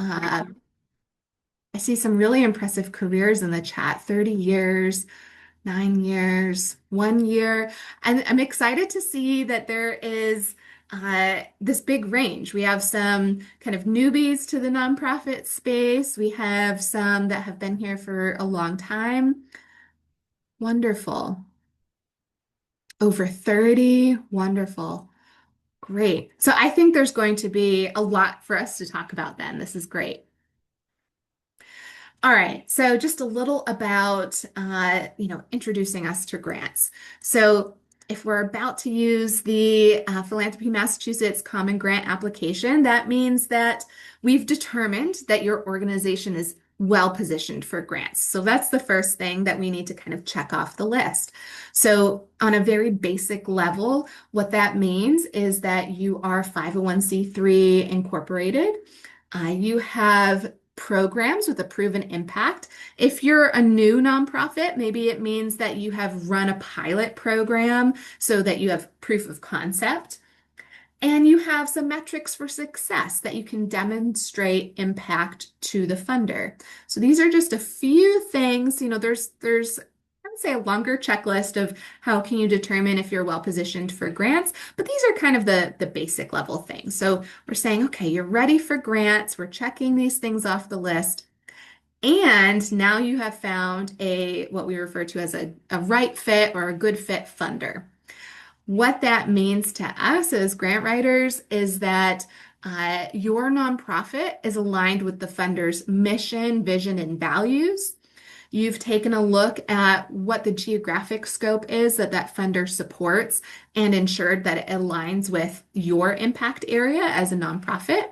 I see some really impressive careers in the chat, 30 years, 9 years, 1 year. And I'm excited to see that there is this big range. We have some kind of newbies to the nonprofit space. We have some that have been here for a long time. Wonderful. Over 30. Wonderful. Great. So I think there's going to be a lot for us to talk about then. This is great. All right, so just a little about, introducing us to grants. So if we're about to use the Philanthropy Massachusetts Common Grant application, that means that we've determined that your organization is well positioned for grants. So that's the first thing that we need to kind of check off the list. So on a very basic level, what that means is that you are 501(c)(3) incorporated. You have programs with a proven impact. If you're a new nonprofit, maybe it means that you have run a pilot program so that you have proof of concept. And you have some metrics for success that you can demonstrate impact to the funder. So these are just a few things. There's I would say a longer checklist of how can you determine if you're well positioned for grants, but these are kind of the basic level things. So we're saying, okay, you're ready for grants. We're checking these things off the list. And now you have found a what we refer to as a right fit or a good fit funder. What that means to us as grant writers is that your nonprofit is aligned with the funder's mission, vision, and values. You've taken a look at what the geographic scope is that that funder supports and ensured that it aligns with your impact area as a nonprofit.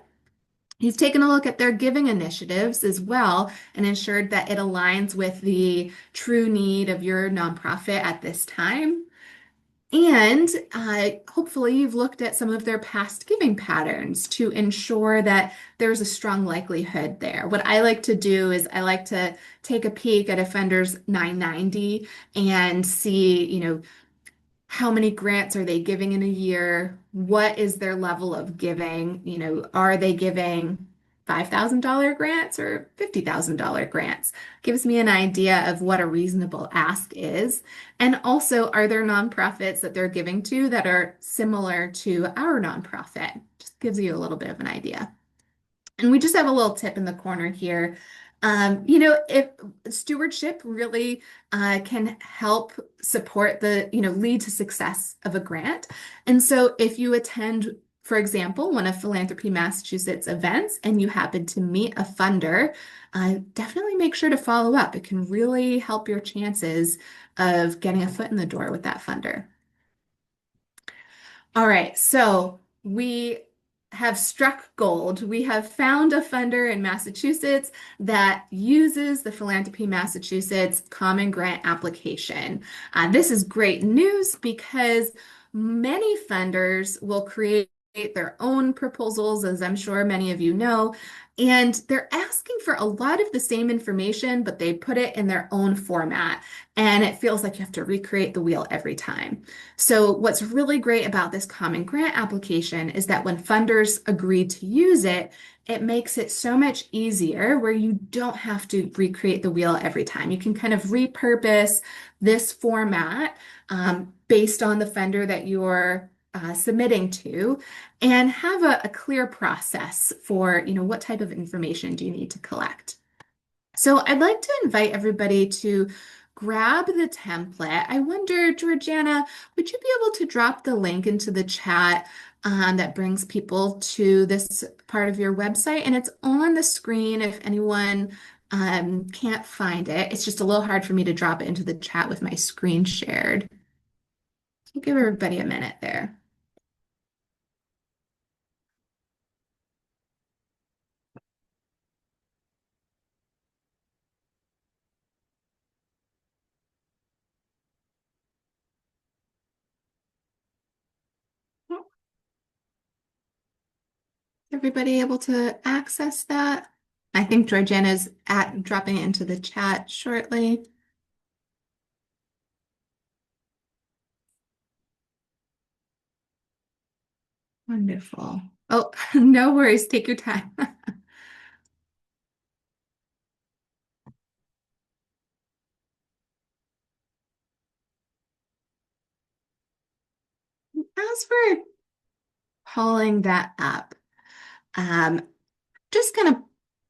You've taken a look at their giving initiatives as well and ensured that it aligns with the true need of your nonprofit at this time. And hopefully, you've looked at some of their past giving patterns to ensure that there's a strong likelihood there. What I like to do is I like to take a peek at a funder's 990 and see, how many grants are they giving in a year? What is their level of giving? Are they giving $5,000 grants or $50,000 grants? Gives me an idea of what a reasonable ask is. And also, are there nonprofits that they're giving to that are similar to our nonprofit? Just gives you a little bit of an idea. And we just have a little tip in the corner here. If stewardship really can help support lead to success of a grant. And so if you attend, for example, one of Philanthropy Massachusetts events and you happen to meet a funder, definitely make sure to follow up. It can really help your chances of getting a foot in the door with that funder. All right, so we have struck gold. We have found a funder in Massachusetts that uses the Philanthropy Massachusetts Common Grant application. This is great news because many funders will create their own proposals, as I'm sure many of you know, and they're asking for a lot of the same information, but they put it in their own format, and it feels like you have to recreate the wheel every time. So what's really great about this Common Grant application is that when funders agree to use it, it makes it so much easier where you don't have to recreate the wheel every time. You can kind of repurpose this format based on the funder that you're submitting to and have a clear process for, what type of information do you need to collect. So I'd like to invite everybody to grab the template. I wonder, Georgiana, would you be able to drop the link into the chat that brings people to this part of your website? And it's on the screen if anyone can't find it. It's just a little hard for me to drop it into the chat with my screen shared. I'll give everybody a minute there. Everybody able to access that? I think Georgiana's at dropping it into the chat shortly. Wonderful. Oh, no worries. Take your time. as we're pulling that up, um, just kind of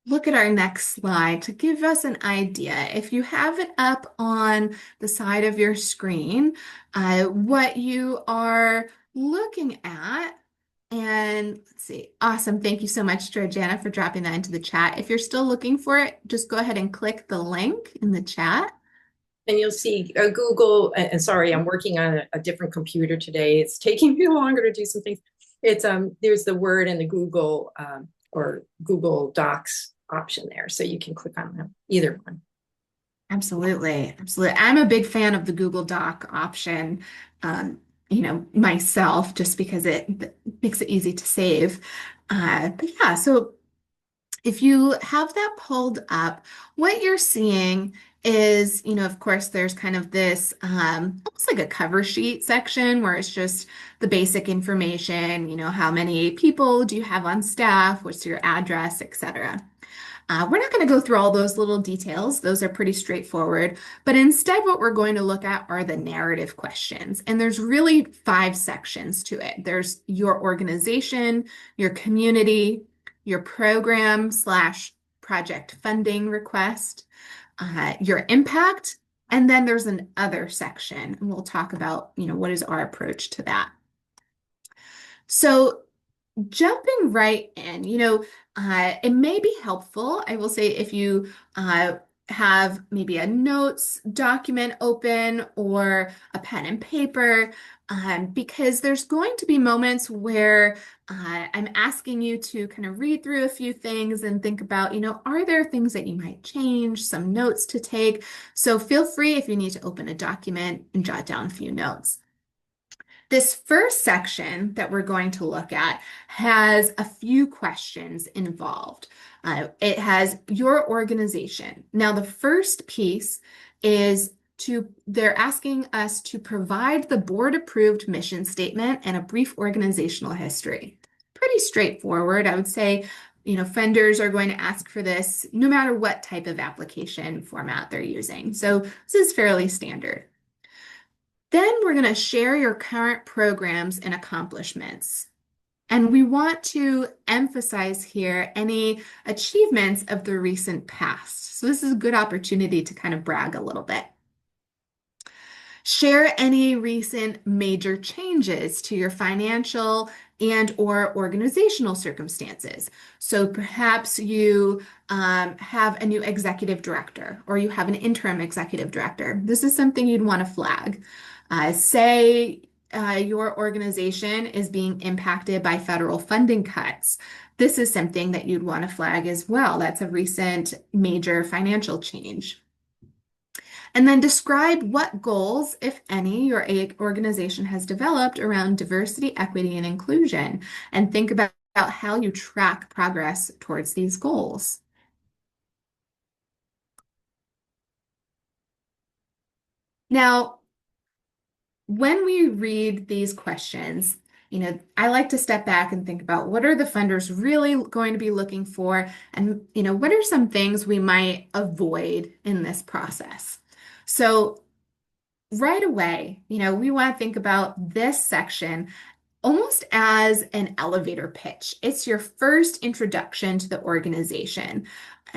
look at our next slide to give us an idea. If you have it up on the side of your screen, what you are looking at, and let's see, awesome. Thank you so much, Georgiana, for dropping that into the chat. If you're still looking for it, just go ahead and click the link in the chat. And you'll see Google, and sorry, I'm working on a different computer today. It's taking me longer to do some things. It's there's the Word and the Google or Google Docs option there. So you can click on them, either one. Absolutely. Absolutely. I'm a big fan of the Google Doc option, myself, just because it makes it easy to save. But yeah, so if you have that pulled up, what you're seeing is, of course, there's kind of this almost like a cover sheet section where it's just the basic information, how many people do you have on staff, what's your address, etc. We're not going to go through all those little details. Those are pretty straightforward. But instead, what we're going to look at are the narrative questions. And there's really 5 sections to it. There's your organization, your community, your program slash project funding request, your impact, and then there's an other section. And we'll talk about, what is our approach to that. So jumping right in, it may be helpful, I will say, if you have maybe a notes document open or a pen and paper, because there's going to be moments where I'm asking you to kind of read through a few things and think about, are there things that you might change, some notes to take? So feel free if you need to open a document and jot down a few notes. This first section that we're going to look at has a few questions involved. It has your organization. Now, the first piece is they're asking us to provide the board-approved mission statement and a brief organizational history. Pretty straightforward. I would say, funders are going to ask for this no matter what type of application format they're using. So this is fairly standard. Then we're going to share your current programs and accomplishments. And we want to emphasize here any achievements of the recent past. So this is a good opportunity to kind of brag a little bit. Share any recent major changes to your financial and/or organizational circumstances. So perhaps you have a new executive director or you have an interim executive director. This is something you'd want to flag. Say your organization is being impacted by federal funding cuts. This is something that you'd want to flag as well. That's a recent major financial change. And then describe what goals, if any, your organization has developed around diversity, equity, and inclusion, and think about how you track progress towards these goals. Now, when we read these questions, I like to step back and think about what are the funders really going to be looking for, and what are some things we might avoid in this process. So right away, we want to think about this section almost as an elevator pitch. It's your first introduction to the organization.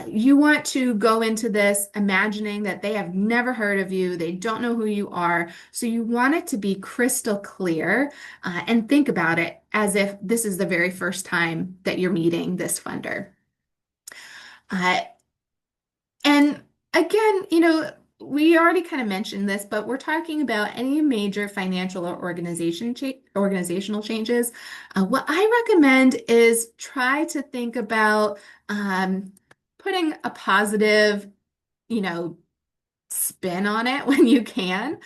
You want to go into this imagining that they have never heard of you, they don't know who you are. So you want it to be crystal clear and think about it as if this is the very first time that you're meeting this funder. And again, we already kind of mentioned this, but we're talking about any major financial or organizational changes. What I recommend is try to think about putting a positive, spin on it when you can.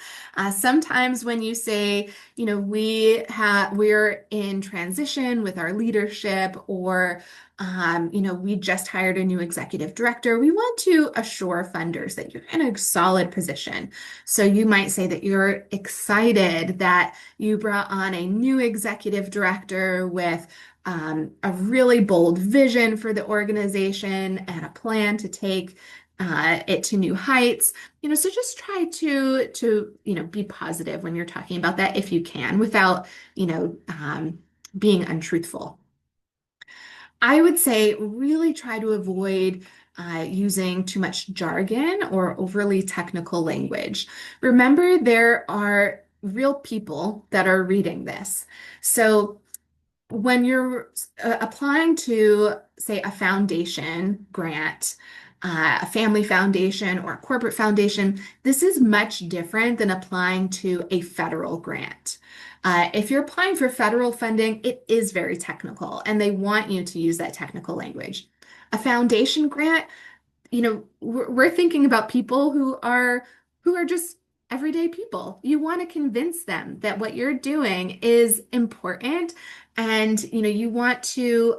Sometimes when you say, we're in transition with our leadership, or we just hired a new executive director, we want to assure funders that you're in a solid position. So you might say that you're excited that you brought on a new executive director with a really bold vision for the organization and a plan to take it to new heights. So just try to be positive when you're talking about that if you can, without, being untruthful. I would say really try to avoid using too much jargon or overly technical language. Remember, there are real people that are reading this. So when you're applying to, say, a foundation grant, a family foundation or a corporate foundation, this is much different than applying to a federal grant. If you're applying for federal funding, it is very technical, and they want you to use that technical language. A foundation grant, we're thinking about people who are just everyday people. You want to convince them that what you're doing is important, and you want to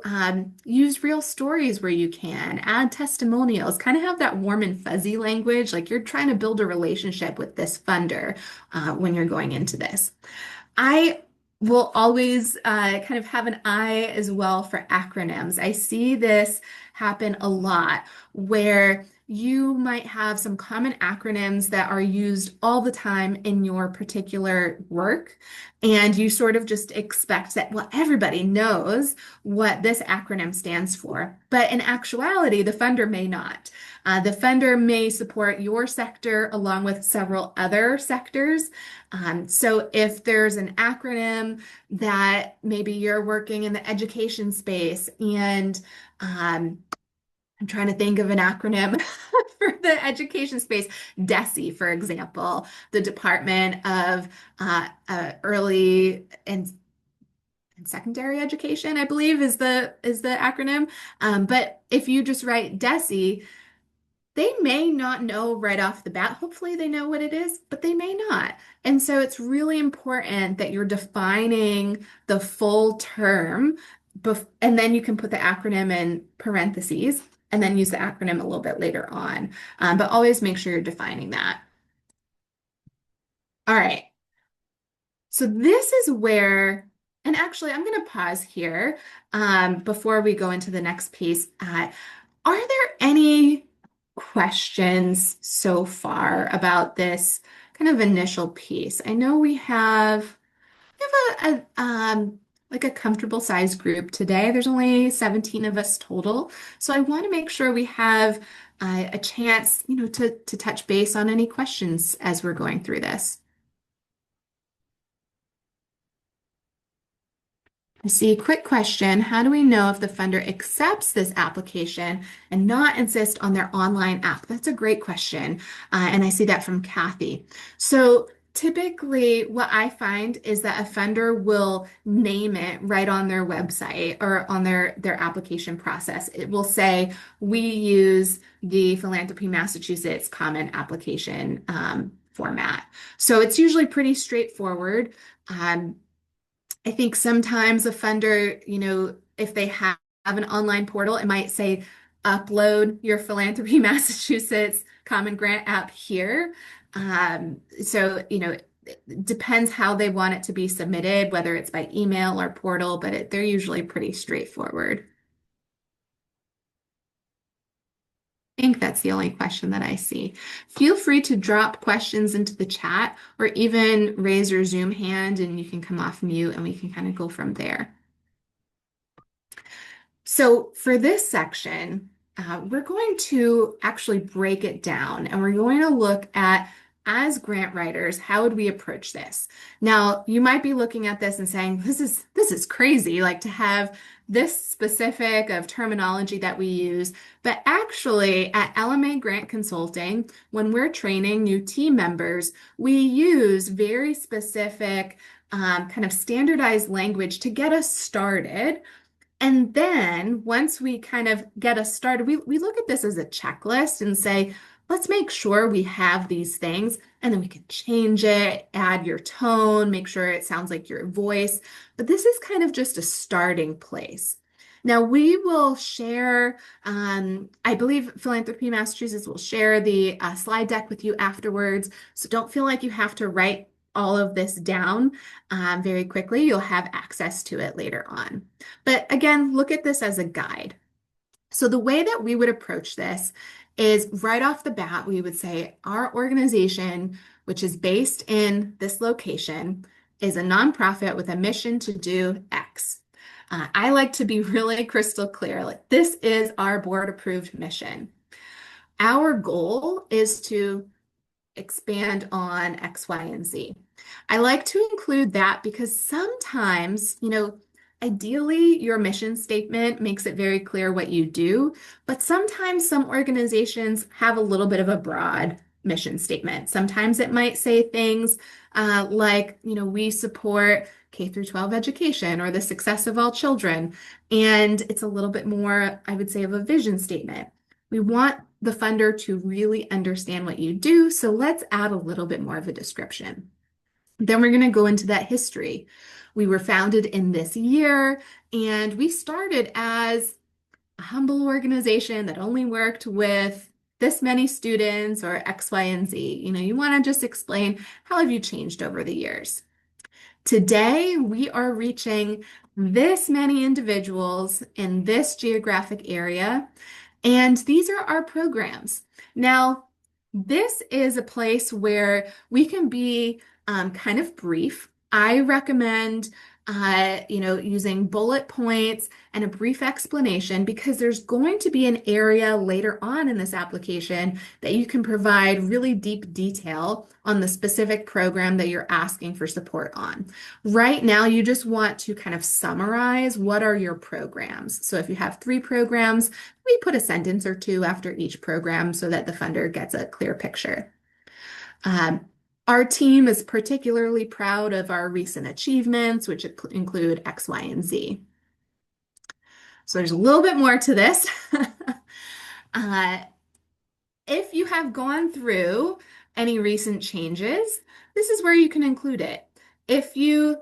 use real stories where you can add testimonials, kind of have that warm and fuzzy language, like you're trying to build a relationship with this funder when you're going into this. I will always kind of have an eye as well for acronyms. I see this happen a lot where you might have some common acronyms that are used all the time in your particular work, and you sort of just expect that, well, everybody knows what this acronym stands for. But in actuality, the funder may not. The funder may support your sector along with several other sectors. So if there's an acronym that maybe you're working in the education space, and I'm trying to think of an acronym for the education space, DESE, for example, the Department of Early and Secondary Education, I believe is the acronym. But if you just write DESE, they may not know right off the bat. Hopefully, they know what it is, but they may not. And so it's really important that you're defining the full term, and then you can put the acronym in parentheses and then use the acronym a little bit later on. But always make sure you're defining that. All right. So this is where, and actually, I'm going to pause here before we go into the next piece. Are there any questions so far about this kind of initial piece? I know we have like a comfortable size group today. There's only 17 of us total, so I want to make sure we have a chance, to touch base on any questions as we're going through this. I see a quick question. How do we know if the funder accepts this application and not insist on their online app? That's a great question. And I see that from Kathy. So typically what I find is that a funder will name it right on their website or on their application process. It will say, we use the Philanthropy Massachusetts Common Application format. So it's usually pretty straightforward. I think sometimes a funder, if they have an online portal, it might say, upload your Philanthropy Massachusetts Common Grant app here. So, it depends how they want it to be submitted, whether it's by email or portal, but they're usually pretty straightforward. I think that's the only question that I see. Feel free to drop questions into the chat or even raise your Zoom hand and you can come off mute and we can kind of go from there. So for this section, we're going to actually break it down and we're going to look at, as grant writers, how would we approach this? Now, you might be looking at this and saying, this is crazy, like to have this specific of terminology that we use. But actually, at LMA Grant Consulting, when we're training new team members, we use very specific kind of standardized language to get us started. And then once we kind of get us started, we look at this as a checklist and say, let's make sure we have these things, and then we can change it, add your tone, make sure it sounds like your voice. But this is kind of just a starting place. Now we will share, I believe Philanthropy Massachusetts will share the slide deck with you afterwards. So don't feel like you have to write all of this down very quickly. You'll have access to it later on. But again, look at this as a guide. So the way that we would approach this is right off the bat, we would say our organization, which is based in this location, is a nonprofit with a mission to do X. I like to be really crystal clear. Like, this is our board approved mission. Our goal is to expand on X, Y, and Z. I like to include that because sometimes, ideally your mission statement makes it very clear what you do, but sometimes some organizations have a little bit of a broad mission statement. Sometimes it might say things like, we support K through 12 education or the success of all children. And it's a little bit more, I would say, of a vision statement. We want the funder to really understand what you do, so let's add a little bit more of a description. Then we're going to go into that history. We were founded in this year, and we started as a humble organization that only worked with this many students or X, Y, and Z. You want to just explain how have you changed over the years. Today, we are reaching this many individuals in this geographic area, and these are our programs. Now, this is a place where we can be kind of brief. I recommend, using bullet points and a brief explanation because there's going to be an area later on in this application that you can provide really deep detail on the specific program that you're asking for support on. Right now, you just want to kind of summarize what are your programs. So if you have 3 programs, we put a sentence or 2 after each program so that the funder gets a clear picture. Our team is particularly proud of our recent achievements, which include X, Y, and Z. So there's a little bit more to this. If you have gone through any recent changes, this is where you can include it. If you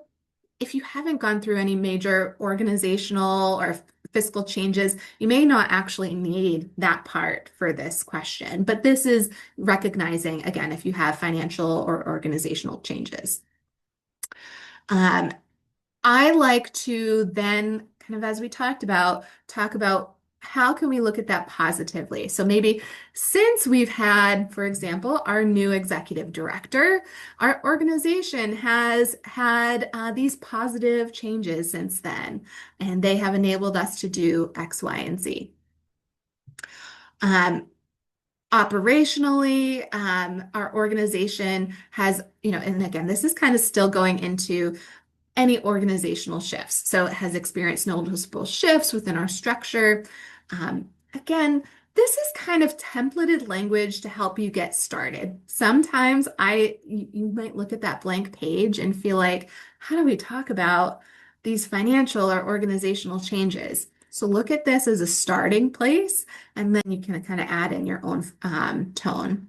haven't gone through any major organizational or fiscal changes, you may not actually need that part for this question, but this is recognizing, again, if you have financial or organizational changes. I like to then, kind of as we talk about how can we look at that positively? So maybe since we've had, for example, our new executive director, our organization has had these positive changes since then, and they have enabled us to do X, Y, and Z. Operationally, our organization has, and again, this is kind of still going into any organizational shifts. So it has experienced noticeable shifts within our structure. Again, this is kind of templated language to help you get started. Sometimes you might look at that blank page and feel like, how do we talk about these financial or organizational changes? So look at this as a starting place, and then you can kind of add in your own tone.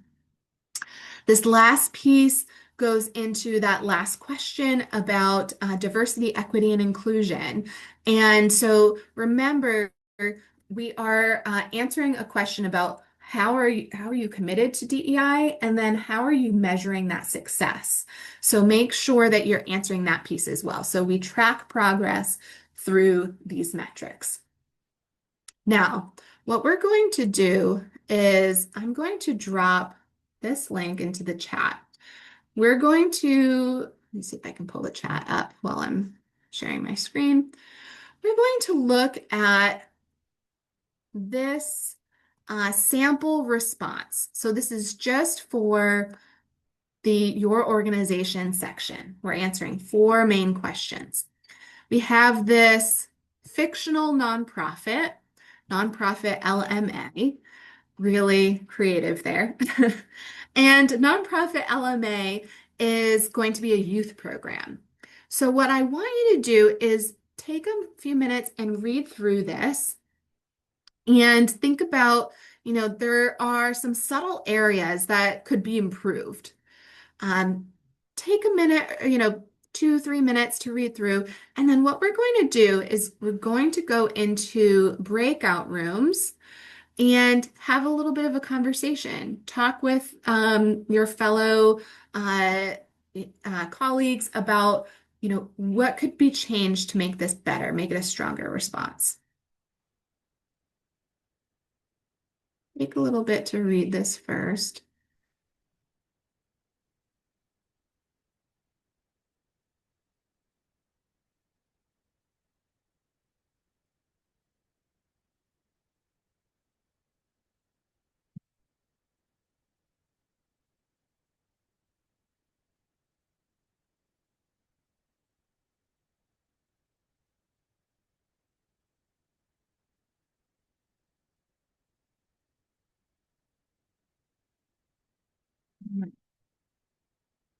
This last piece goes into that last question about diversity, equity, and inclusion. And so remember, we are answering a question about how are you committed to DEI, and then how are you measuring that success? So make sure that you're answering that piece as well. So we track progress through these metrics. Now, what we're going to do is I'm going to drop this link into the chat. We're going to, let me see if I can pull the chat up while I'm sharing my screen. We're going to look at this sample response. So this is just for your organization section. We're answering 4 main questions. We have this fictional nonprofit LMA, really creative there. And nonprofit LMA is going to be a youth program. So what I want you to do is take a few minutes and read through this and think about, there are some subtle areas that could be improved. Take a minute, 2-3 minutes to read through. And then what we're going to do is we're going to go into breakout rooms and have a little bit of a conversation. Talk with your fellow colleagues about, what could be changed to make this better, make it a stronger response. take a little bit to read this first.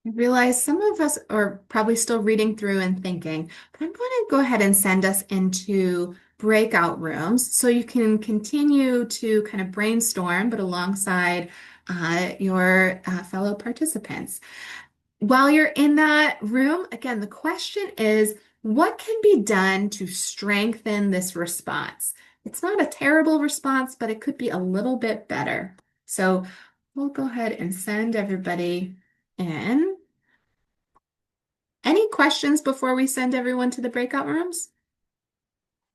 I realize some of us are probably still reading through and thinking, but I'm going to go ahead and send us into breakout rooms so you can continue to kind of brainstorm, but alongside your fellow participants. While you're in that room, again, the question is, what can be done to strengthen this response? It's not a terrible response, but it could be a little bit better. So we'll go ahead and send everybody in. Any questions before we send everyone to the breakout rooms?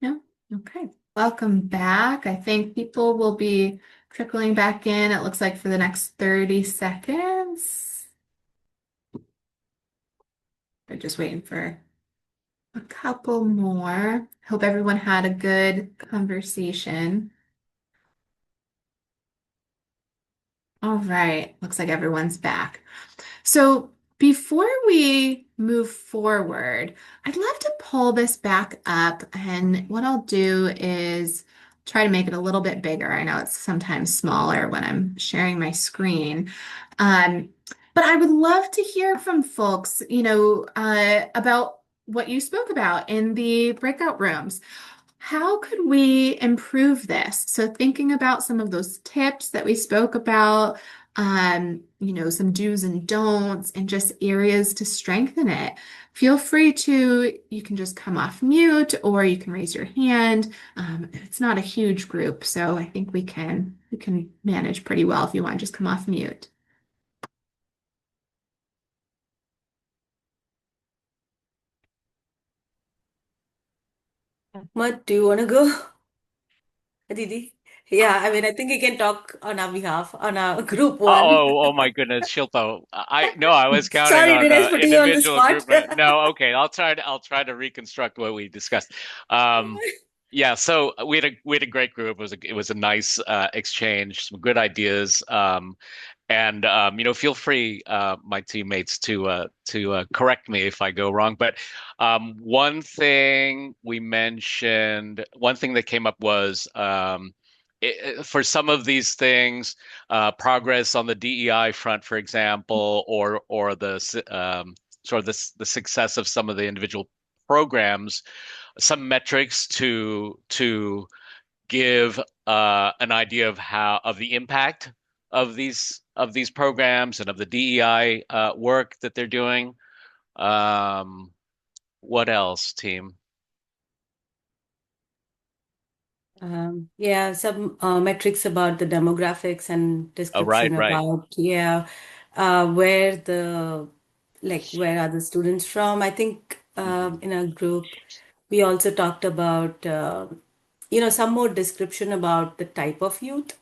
No? Okay. Welcome back. I think people will be trickling back in, it looks like for the next 30 seconds. We're just waiting for a couple more. Hope everyone had a good conversation. All right. Looks like everyone's back. So before we move forward, I'd love to pull this back up. And what I'll do is try to make it a little bit bigger. I know it's sometimes smaller when I'm sharing my screen. Um, but I would love to hear from folks, about what you spoke about in the breakout rooms. How could we improve this? So thinking about some of those tips that we spoke about, some do's and don'ts and just areas to strengthen it. Feel free to, you can just come off mute or you can raise your hand. It's not a huge group, so I think we can manage pretty well if you want to just come off mute. Ahmad, do you want to go? Didi? Yeah, I mean, I think you can talk on our behalf, on our group one. Oh my goodness, Shilpa. I was counting Sorry, on did I put you on the individual spot? group. No, okay. I'll try to reconstruct what we discussed. Yeah, so we had a great group. It was a nice exchange, some good ideas. And feel free, my teammates, to correct me if I go wrong. But one thing that came up was for some of these things, progress on the DEI front, for example, or sort of the success of some of the individual programs, some metrics to give an idea of the impact of these programs and of the DEI work that they're doing. What else, team? Yeah, some metrics about the demographics and Oh, right, description right. about, yeah, where where are the students from? I think Hmm. in our group, we also talked about, some more description about the type of youth,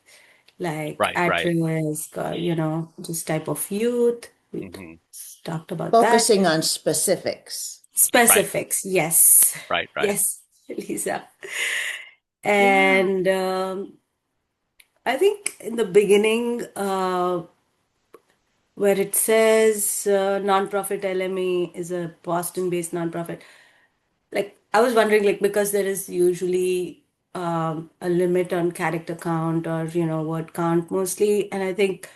like Right, at right. risk, just type of youth. We Hmm. talked about that. Focusing on specifics. Right, Specifics, yes. right, right. Yes, Lisa. Yeah. And I think in the beginning, where it says nonprofit LME is a Boston-based nonprofit, like I was wondering, like because there is usually a limit on character count or word count mostly, and I think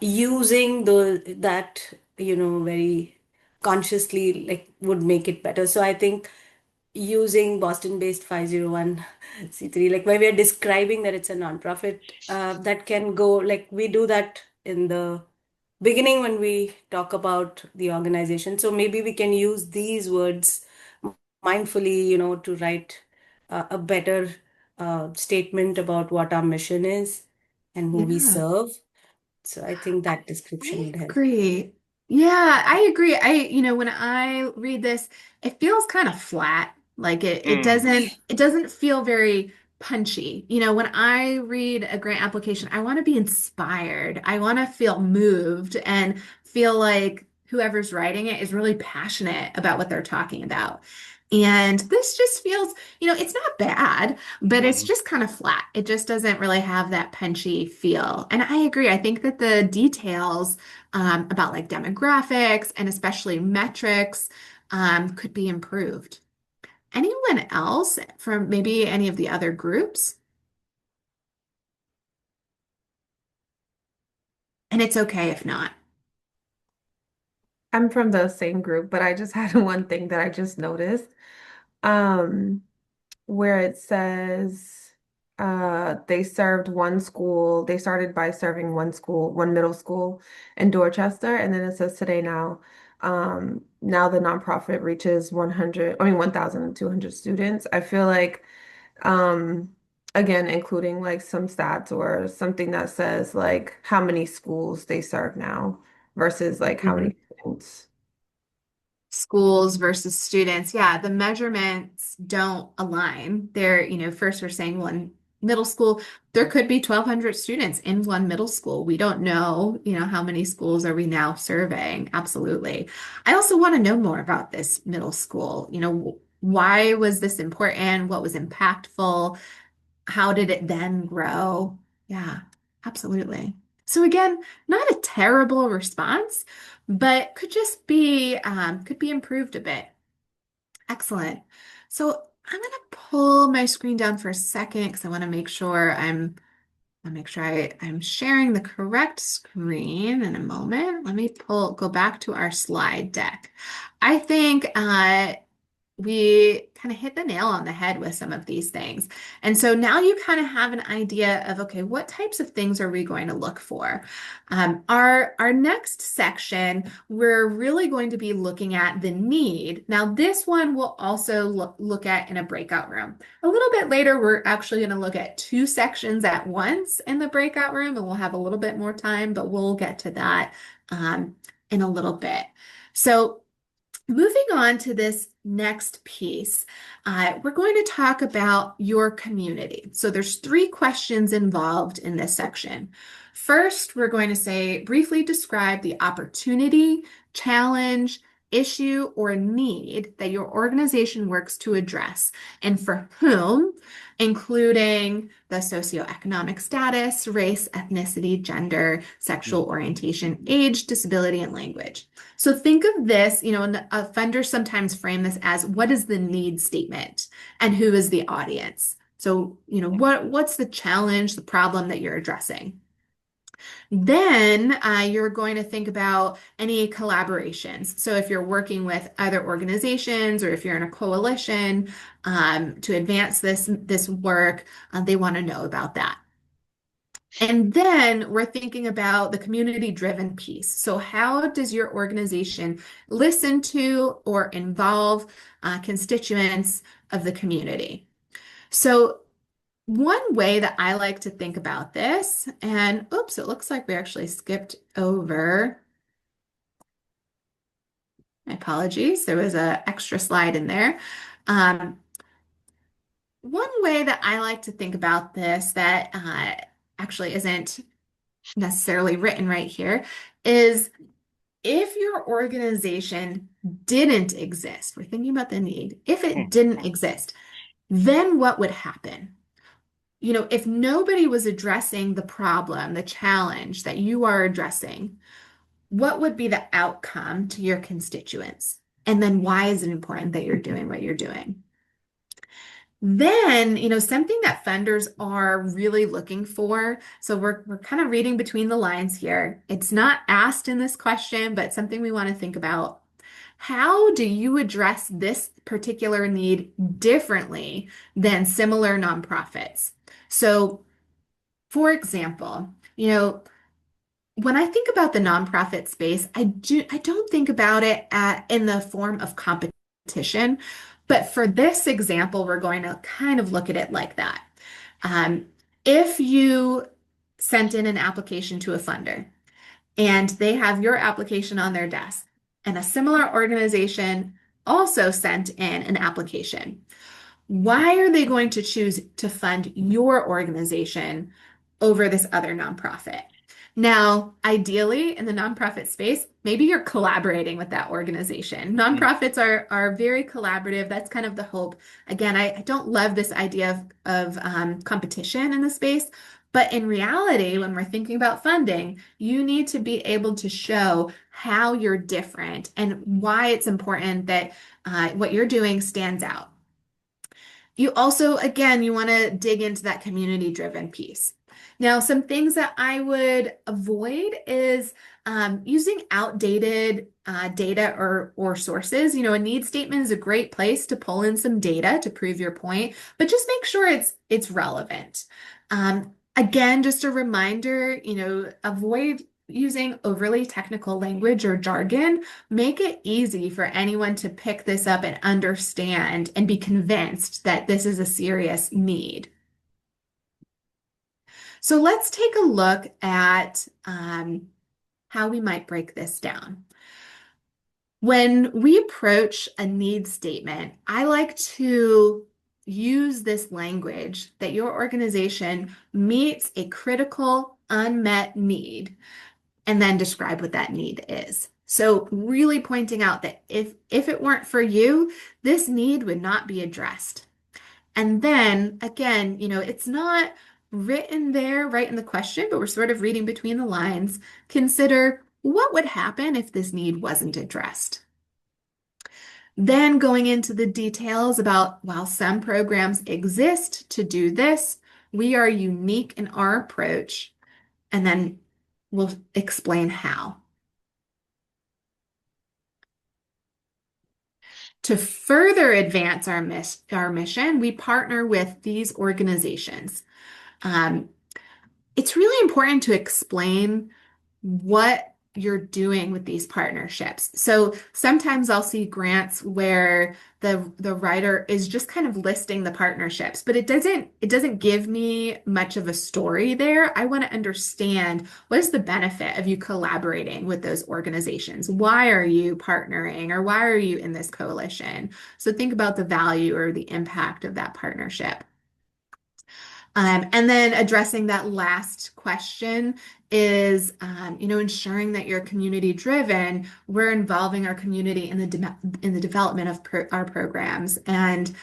using that very consciously like would make it better. So I think using Boston-based 501(c)(3), like where we are describing that it's a nonprofit, that can go like we do that in the beginning when we talk about the organization. So maybe we can use these words mindfully, to write a better statement about what our mission is and who we Yeah. serve. So I think that description I would help. agree. Yeah, I agree. When I read this, it feels kind of flat. Like it Mm, doesn't feel very punchy. When I read a grant application, I want to be inspired. I want to feel moved and feel like whoever's writing it is really passionate about what they're talking about. And this just feels, it's not bad, but it's Mhm. just kind of flat. It just doesn't really have that punchy feel. And I agree. I think that the details about like demographics and especially metrics could be improved. Anyone else from maybe any of the other groups? And it's okay if not. I'm from the same group, but I just had one thing that I just noticed. Um, where it says they started by serving one middle school in Dorchester, and then it says today now the nonprofit reaches 1,200 students. I feel like again, including like some stats or something that says like how many schools they serve now versus like how Mhm. many students. Schools versus students. Yeah, the measurements don't align. First we're saying one middle school, there could be 1,200 students in one middle school. We don't know, how many schools are we now surveying? Absolutely. I also want to know more about this middle school. Why was this important? What was impactful? How did it then grow? Yeah, absolutely. So again, not a terrible response, but could be improved a bit. Excellent. So I'm gonna pull my screen down for a second because I want to make sure I'm sharing the correct screen in a moment. Let me go back to our slide deck. I think we kind of hit the nail on the head with some of these things. And so now you kind of have an idea of, okay, what types of things are we going to look for? Our next section, we're really going to be looking at the need. Now, this one we'll also look at in a breakout room. A little bit later, we're actually going to look at two sections at once in the breakout room, and we'll have a little bit more time, but we'll get to that in a little bit. So moving on to this next piece, we're going to talk about your community. So there's three questions involved in this section. First, we're going to say briefly describe the opportunity, challenge, issue, or need that your organization works to address and for whom, including the socioeconomic status, race, ethnicity, gender, sexual orientation, age, disability, and language. So think of this, and funders sometimes frame this as what is the need statement and who is the audience? So, what's the challenge, the problem that you're addressing? Then you're going to think about any collaborations. So if you're working with other organizations or if you're in a coalition to advance this work, they want to know about that. And then we're thinking about the community-driven piece. So how does your organization listen to or involve constituents of the community? So one way that I like to think about this, and oops, it looks like we actually skipped over. My apologies. There was an extra slide in there. One way that I like to think about this that actually isn't necessarily written right here is if your organization didn't exist, we're thinking about the need. If it didn't exist, then what would happen? If nobody was addressing the problem, the challenge that you are addressing, what would be the outcome to your constituents? And then why is it important that you're doing what you're doing? Then, something that funders are really looking for. So we're kind of reading between the lines here. It's not asked in this question, but something we want to think about. How do you address this particular need differently than similar nonprofits? So, for example, when I think about the nonprofit space, I don't think about it in the form of competition, but for this example, we're going to kind of look at it like that. Um, if you sent in an application to a funder and they have your application on their desk, and a similar organization also sent in an application, Why are they going to choose to fund your organization over this other nonprofit? Now, ideally, in the nonprofit space, maybe you're collaborating with that organization. Nonprofits are very collaborative. That's kind of the hope. Again, I don't love this idea of competition in the space, but in reality, when we're thinking about funding, you need to be able to show how you're different and why it's important that what you're doing stands out. You also, again, you want to dig into that community-driven piece. Now, some things that I would avoid is using outdated data or sources. You know, a need statement is a great place to pull in some data to prove your point, but just make sure it's relevant. Again, just a reminder, you know, avoid using overly technical language or jargon. Make it easy for anyone to pick this up and understand and be convinced that this is a serious need. So let's take a look at how we might break this down. When we approach a need statement, I like to use this language that your organization meets a critical unmet need and then describe what that need is. So really pointing out that if it weren't for you, this need would not be addressed. And then again, you know, it's not written there right in the question, but we're sort of reading between the lines. Consider what would happen if this need wasn't addressed. Then going into the details about while some programs exist to do this, we are unique in our approach, and then we'll explain how. To further advance our mission, we partner with these organizations. It's really important to explain what you're doing with these partnerships. So sometimes I'll see grants where the writer is just kind of listing the partnerships, but it doesn't give me much of a story there. I want to understand what is the benefit of you collaborating with those organizations? Why are you partnering or why are you in this coalition? So think about the value or the impact of that partnership. And then addressing that last question is, you know, ensuring that you're community driven. We're involving our community in the development of our programs, and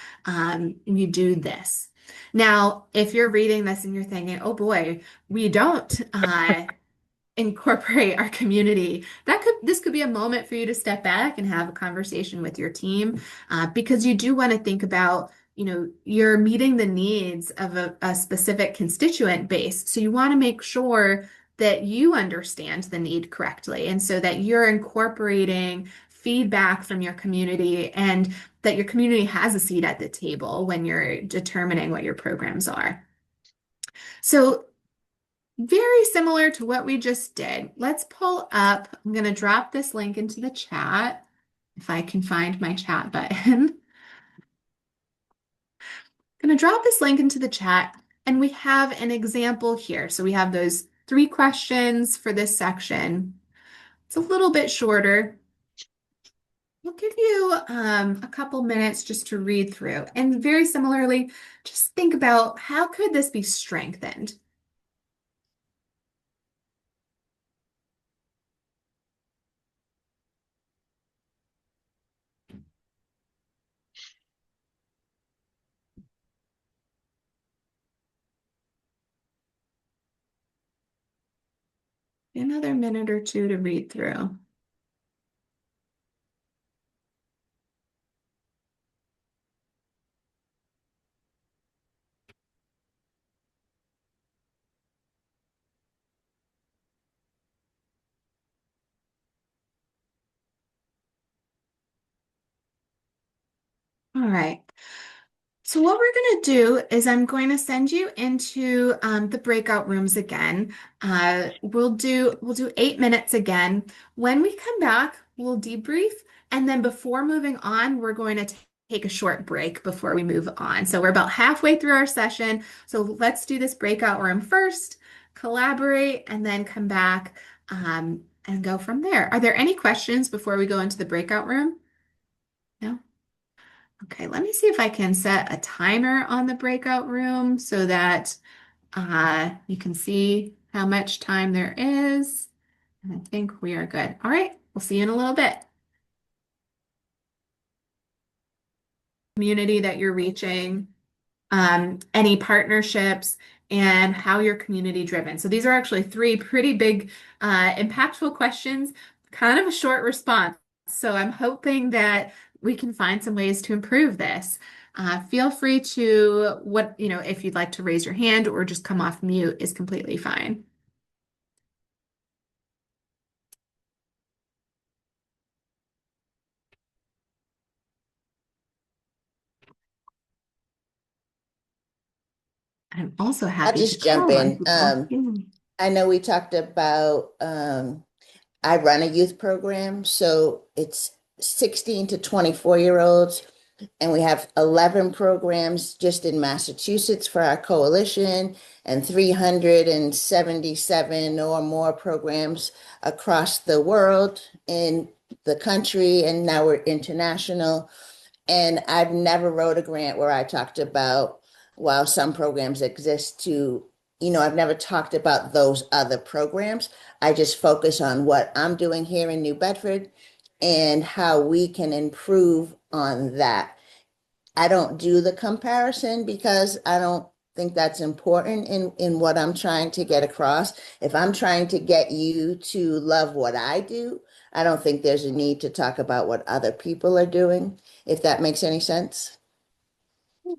you do this. Now, if you're reading this and you're thinking, oh boy, we don't incorporate our community, this could be a moment for you to step back and have a conversation with your team, because you do want to think about, you know, you're meeting the needs of a specific constituent base. So you want to make sure that you understand the need correctly, and so that you're incorporating feedback from your community and that your community has a seat at the table when you're determining what your programs are. So very similar to what we just did. Let's pull up, I'm going to drop this link into the chat if I can find my chat button. I'm going to drop this link into the chat, and we have an example here. So we have those 3 questions for this section. It's a little bit shorter. We'll give you a couple minutes just to read through. And very similarly, just think about how could this be strengthened? Another minute or 2 to read through. All right. So what we're going to do is I'm going to send you into the breakout rooms again. We'll do 8 minutes again. When we come back, we'll debrief, and then before moving on, we're going to take a short break before we move on. So we're about halfway through our session. So let's do this breakout room first, collaborate, and then come back and go from there. Are there any questions before we go into the breakout room? No? Okay, let me see if I can set a timer on the breakout room so that you can see how much time there is. And I think we are good. All right, we'll see you in a little bit. Community that you're reaching, any partnerships, and how you're community driven. So these are actually three pretty big, impactful questions, kind of a short response. So I'm hoping that we can find some ways to improve this. Feel free to if you'd like to raise your hand or just come off mute is completely fine. I'm also I'll happy to just jump call on in. people. I know we talked about, I run a youth program, so it's 16 to 24-year-olds, and we have 11 programs just in Massachusetts for our coalition and 377 or more programs across the world in the country, and now we're international. And I've never wrote a grant where I talked about, while some programs exist to, I've never talked about those other programs. I just focus on what I'm doing here in New Bedford and how we can improve on that. I don't do the comparison because I don't think that's important in what I'm trying to get across. If I'm trying to get you to love what I do, I don't think there's a need to talk about what other people are doing, if that makes any sense.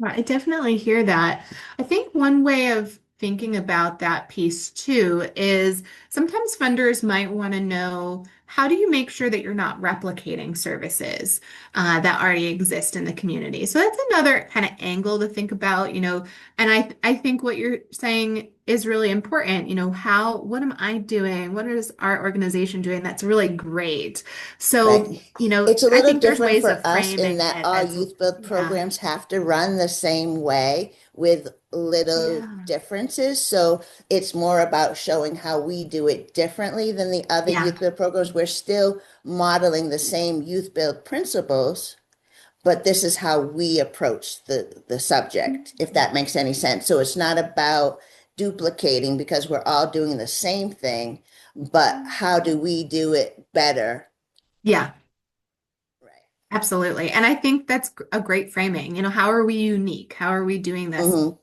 I definitely hear that. I think one way of thinking about that piece too is sometimes funders might want to know how do you make sure that you're not replicating services that already exist in the community. So that's another kind of angle to think about, and I think what you're saying is really important. What am I doing? What is our organization doing that's really great? So, Right. It's a I little think there's different ways for of us in framing that it our that's, youth build yeah. programs have to run the same way with little Yeah. differences. So it's more about showing how we do it differently than the other Yeah. youth build programs. We're still modeling the same youth build principles, but this is how we approach the subject, if that makes any sense. So it's not about duplicating because we're all doing the same thing, but how do we do it better? Yeah, Right. absolutely. And I think that's a great framing. How are we unique? How are we doing this Mhm.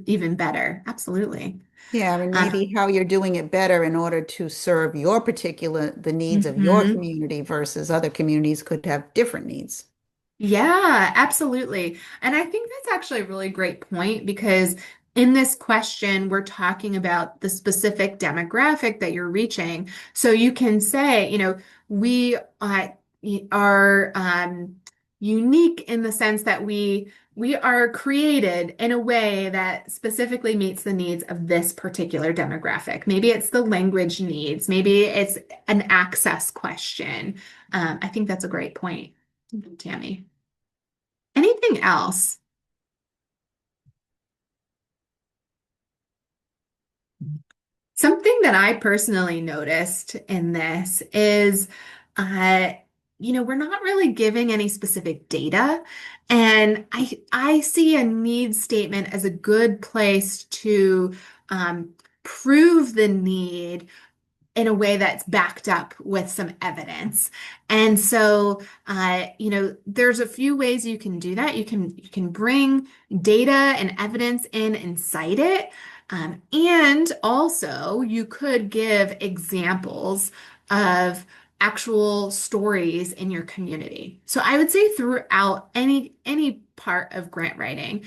even better? Absolutely. Yeah, I mean, Um, maybe how you're doing it better in order to serve the needs of your mhm. community versus other communities could have different needs. Yeah, absolutely. And I think that's actually a really great point because in this question, we're talking about the specific demographic that you're reaching. So you can say, we are unique in the sense that we are created in a way that specifically meets the needs of this particular demographic. Maybe it's the language needs, maybe it's an access question. I think that's a great point, Tammy. Anything else? Something that I personally noticed in this is, uh, we're not really giving any specific data, and I see a needs statement as a good place to prove the need in a way that's backed up with some evidence. And so, there's a few ways you can do that. You can bring data and evidence in and cite it. And also, you could give examples of actual stories in your community. So I would say throughout any part of grant writing,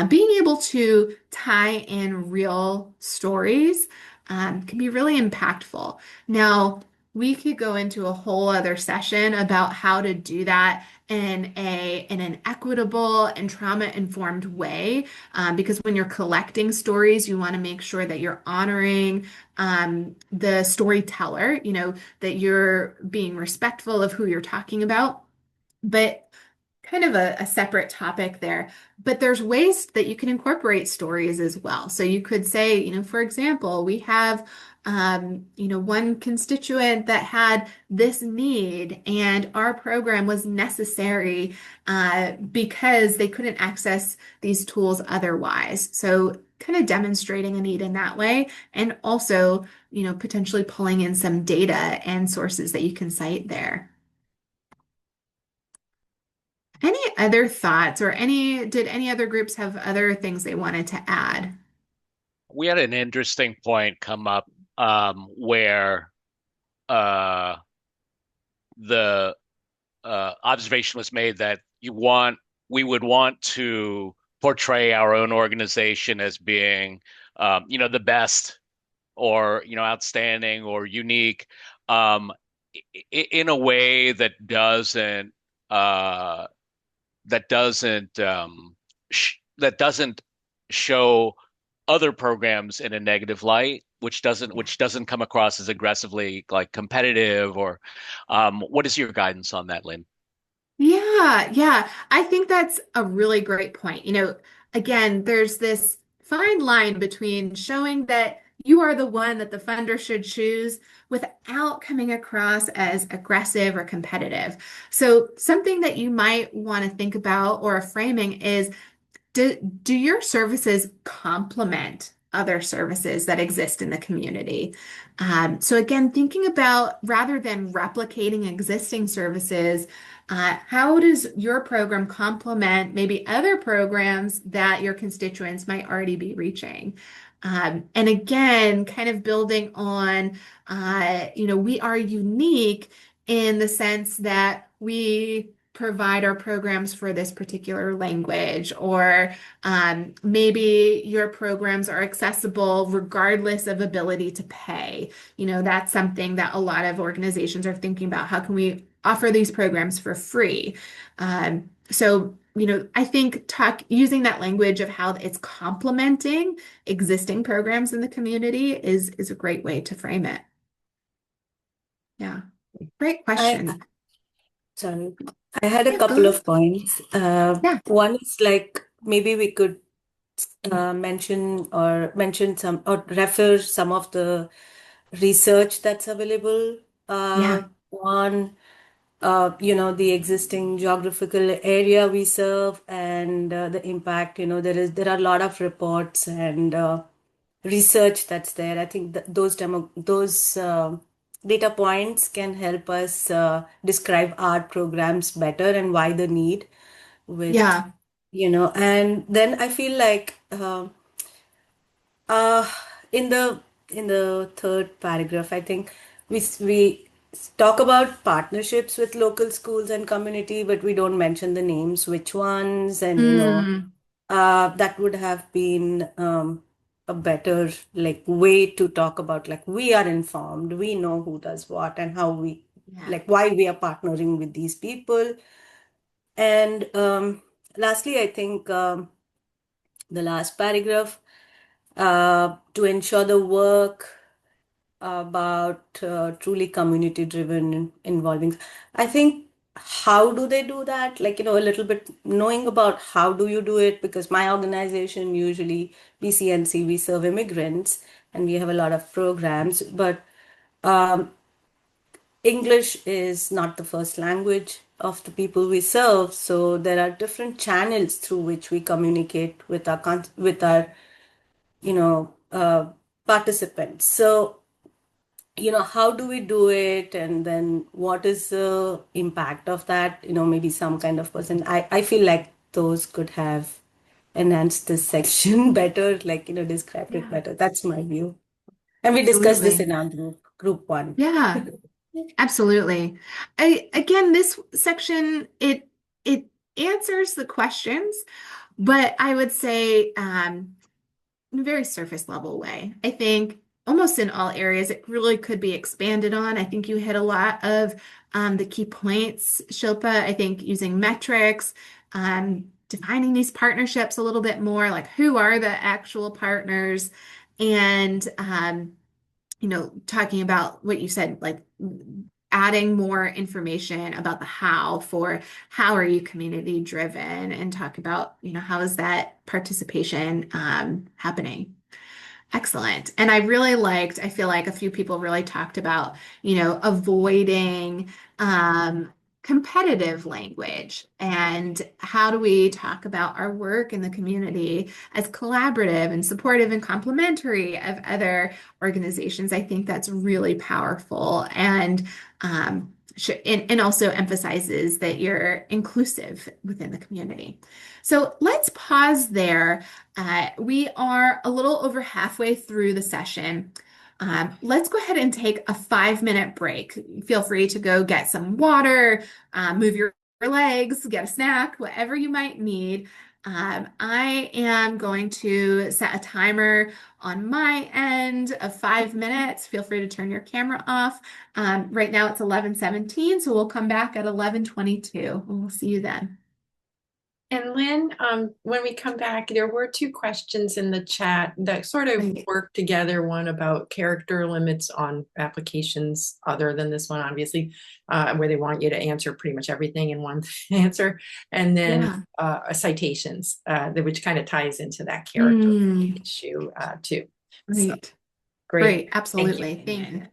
being able to tie in real stories can be really impactful. Now, we could go into a whole other session about how to do that in an equitable and trauma-informed way. Because when you're collecting stories, you want to make sure that you're honoring the storyteller, that you're being respectful of who you're talking about. But kind of a separate topic there, but there's ways that you can incorporate stories as well. So you could say, for example, we have, one constituent that had this need, and our program was necessary because they couldn't access these tools otherwise. So kind of demonstrating a need in that way, and also, potentially pulling in some data and sources that you can cite there. Any other thoughts, or did any other groups have other things they wanted to add? We had an interesting point come up where uh, the observation was made that we would want to portray our own organization as being, the best, or outstanding or unique, in a way that doesn't show other programs in a negative light, which doesn't come across as aggressively like competitive, or what is your guidance on that, Lynn? Yeah. I think that's a really great point. Again, there's this fine line between showing that you are the one that the funder should choose without coming across as aggressive or competitive. So something that you might want to think about, or a framing, is do your services complement other services that exist in the community? So again, thinking about, rather than replicating existing services, how does your program complement maybe other programs that your constituents might already be reaching? And again, kind of building on, we are unique in the sense that we provide our programs for this particular language, or maybe your programs are accessible regardless of ability to pay. That's something that a lot of organizations are thinking about. How can we offer these programs for free? So, I think using that language of how it's complementing existing programs in the community is a great way to frame it. Yeah, great question. Sorry, I had a Yeah, couple go of points. Yeah. One is like maybe we could mention some or refer some of the research that's available Yeah. on the existing geographical area we serve, and the impact. There are a lot of reports and research that's there. I think that those data points can help us describe our programs better and why the need with, Yeah. and then I feel like uh, in the third paragraph, I think we talk about partnerships with local schools and community, but we don't mention the names, which ones, and Mm, that would have been a better like way to talk about, like, we are informed, we know who does what and how we, yeah. like, why we are partnering with these people. And lastly, I think the last paragraph, to ensure the work about truly community driven involving. I think, how do they do that? Like, a little bit knowing about how do you do it, because my organization, usually BCNC, we serve immigrants and we have a lot of programs, but um, English is not the first language of the people we serve. So there are different channels through which we communicate with our participants. So, how do we do it? And then what is the impact of that? Maybe some kind of person. I feel like those could have enhanced this section better, like, described it Yeah. better. That's my view. And we discussed this in Absolutely. our group one. Yeah. Absolutely. Again, this section, it answers the questions, but I would say in a very surface level way. I think almost in all areas it really could be expanded on. I think you hit a lot of the key points, Shilpa. I think using metrics, defining these partnerships a little bit more, like who are the actual partners, and talking about what you said, like adding more information about the how for how are you community driven and talk about, how is that participation happening. Excellent. And I feel like a few people really talked about, avoiding competitive language and how do we talk about our work in the community as collaborative and supportive and complementary of other organizations. I think that's really powerful and and also emphasizes that you're inclusive within the community. So let's pause there. We are a little over halfway through the session. Let's go ahead and take a 5-minute break. Feel free to go get some water, move your legs, get a snack, whatever you might need. I am going to set a timer on my end of 5 minutes. Feel free to turn your camera off. Right now it's 11:17, so we'll come back at 11:22. We'll see you then. And Lynn, when we come back, there were 2 questions in the chat that sort of Right. work together. One about character limits on applications other than this one, obviously, where they want you to answer pretty much everything in one answer. And then citations, which kind of ties into that character issue too. So, Great. great. Great. Absolutely. Thank you.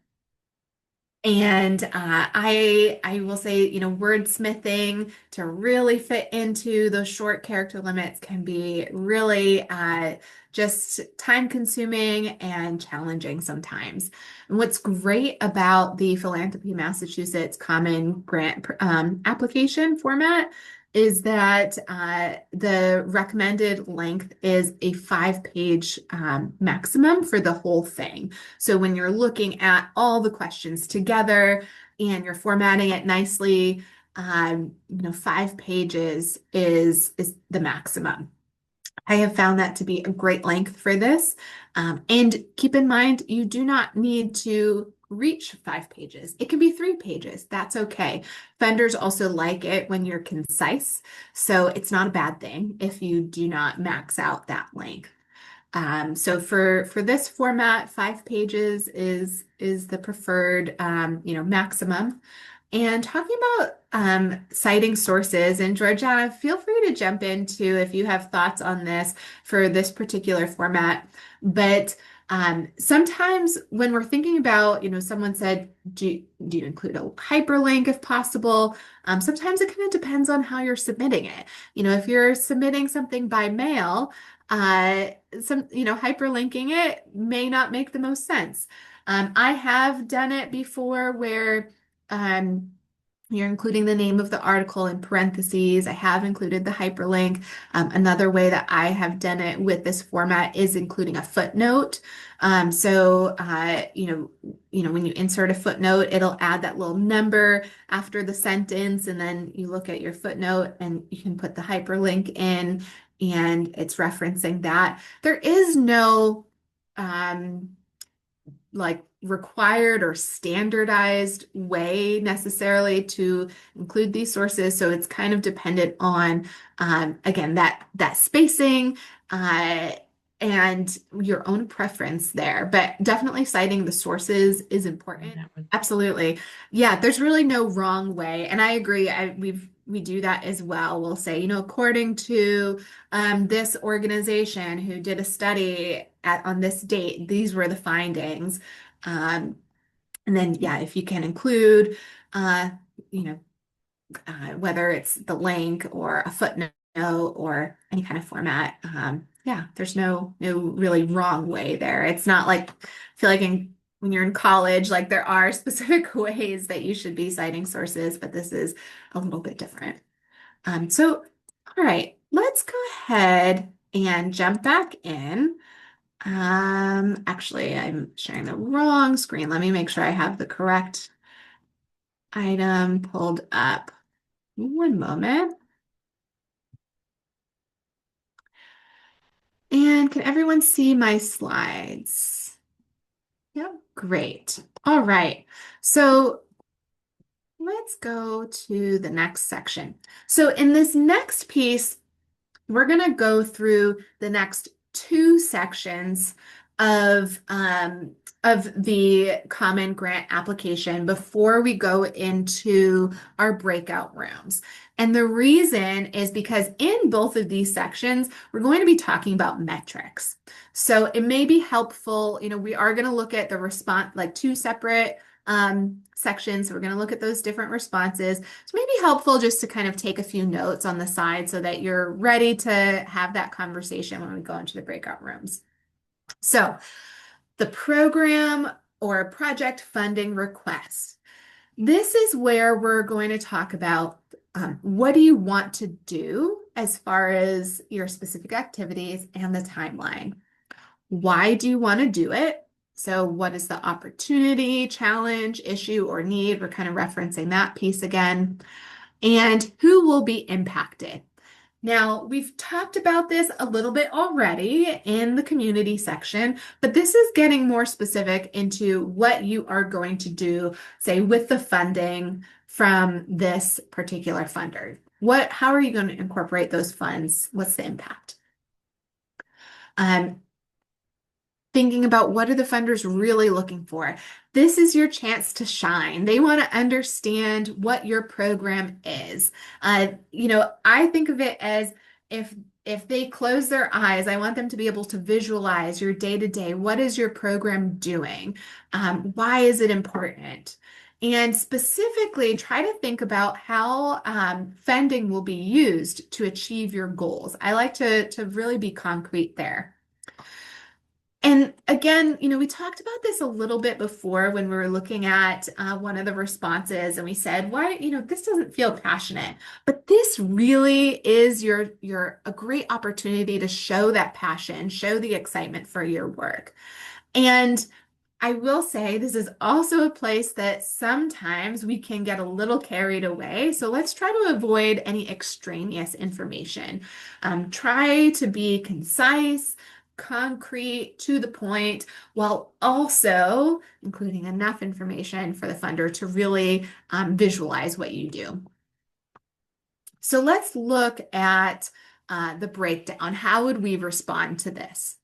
And I will say, wordsmithing to really fit into those short character limits can be really just time consuming and challenging sometimes. And what's great about the Philanthropy Massachusetts Common Grant application format is that the recommended length is a 5-page maximum for the whole thing. So when you're looking at all the questions together and you're formatting it nicely, 5 pages is the maximum. I have found that to be a great length for this. And keep in mind, you do not need to reach 5 pages. It can be 3 pages. That's okay. Vendors also like it when you're concise. So it's not a bad thing if you do not max out that length. So for this format, 5 pages is the preferred maximum. And talking about citing sources, and Georgiana, feel free to jump into if you have thoughts on this for this particular format. But sometimes when we're thinking about, someone said, do you include a hyperlink if possible? Sometimes it kind of depends on how you're submitting it. If you're submitting something by mail, hyperlinking it may not make the most sense. I have done it before where you're including the name of the article in parentheses. I have included the hyperlink. Another way that I have done it with this format is including a footnote. So when you insert a footnote, it'll add that little number after the sentence, and then you look at your footnote and you can put the hyperlink in, and it's referencing that. There is no required or standardized way necessarily to include these sources. So it's kind of dependent on, again, that spacing and your own preference there. But definitely citing the sources is important. Absolutely. Yeah, there's really no wrong way. And I agree. We do that as well. We'll say, according to this organization who did a study on this date, these were the findings. And then, if you can include, whether it's the link or a footnote or any kind of format, there's no really wrong way there. It's not like, I feel like when you're in college, like there are specific ways that you should be citing sources, but this is a little bit different. So, all right, let's go ahead and jump back in. Actually, I'm sharing the wrong screen. Let me make sure I have the correct item pulled up. One moment. And can everyone see my slides? Yep, great. All right. So let's go to the next section. So in this next piece, we're going to go through the next 2 sections of the Common Grant application before we go into our breakout rooms. And the reason is because in both of these sections, we're going to be talking about metrics. So it may be helpful, we are going to look at the response, like two separate sections. So we're going to look at those different responses. So it may be helpful just to kind of take a few notes on the side so that you're ready to have that conversation when we go into the breakout rooms. So the program or project funding request. This is where we're going to talk about what do you want to do as far as your specific activities and the timeline. Why do you want to do it? So what is the opportunity, challenge, issue, or need? We're kind of referencing that piece again. And who will be impacted? Now, we've talked about this a little bit already in the community section, but this is getting more specific into what you are going to do, say, with the funding from this particular funder. How are you going to incorporate those funds? What's the impact? Thinking about what are the funders really looking for. This is your chance to shine. They want to understand what your program is. I think of it as if they close their eyes, I want them to be able to visualize your day-to-day. What is your program doing? Why is it important? And specifically, try to think about how funding will be used to achieve your goals. I like to really be concrete there. And again, we talked about this a little bit before when we were looking at one of the responses, and we said, why, this doesn't feel passionate, but this really is a great opportunity to show that passion, show the excitement for your work. And I will say this is also a place that sometimes we can get a little carried away. So let's try to avoid any extraneous information. Try to be concise, concrete, to the point, while also including enough information for the funder to really visualize what you do. So let's look at the breakdown. How would we respond to this?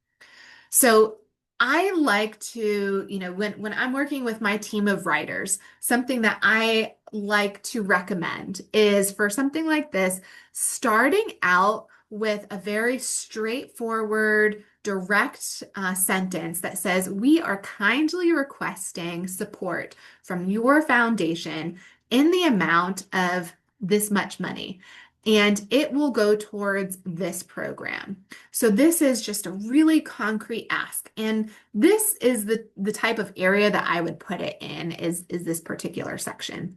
So I like to, when I'm working with my team of writers, something that I like to recommend is for something like this, starting out with a very straightforward, direct sentence that says, we are kindly requesting support from your foundation in the amount of this much money, and it will go towards this program. So this is just a really concrete ask. And this is the type of area that I would put it in is this particular section.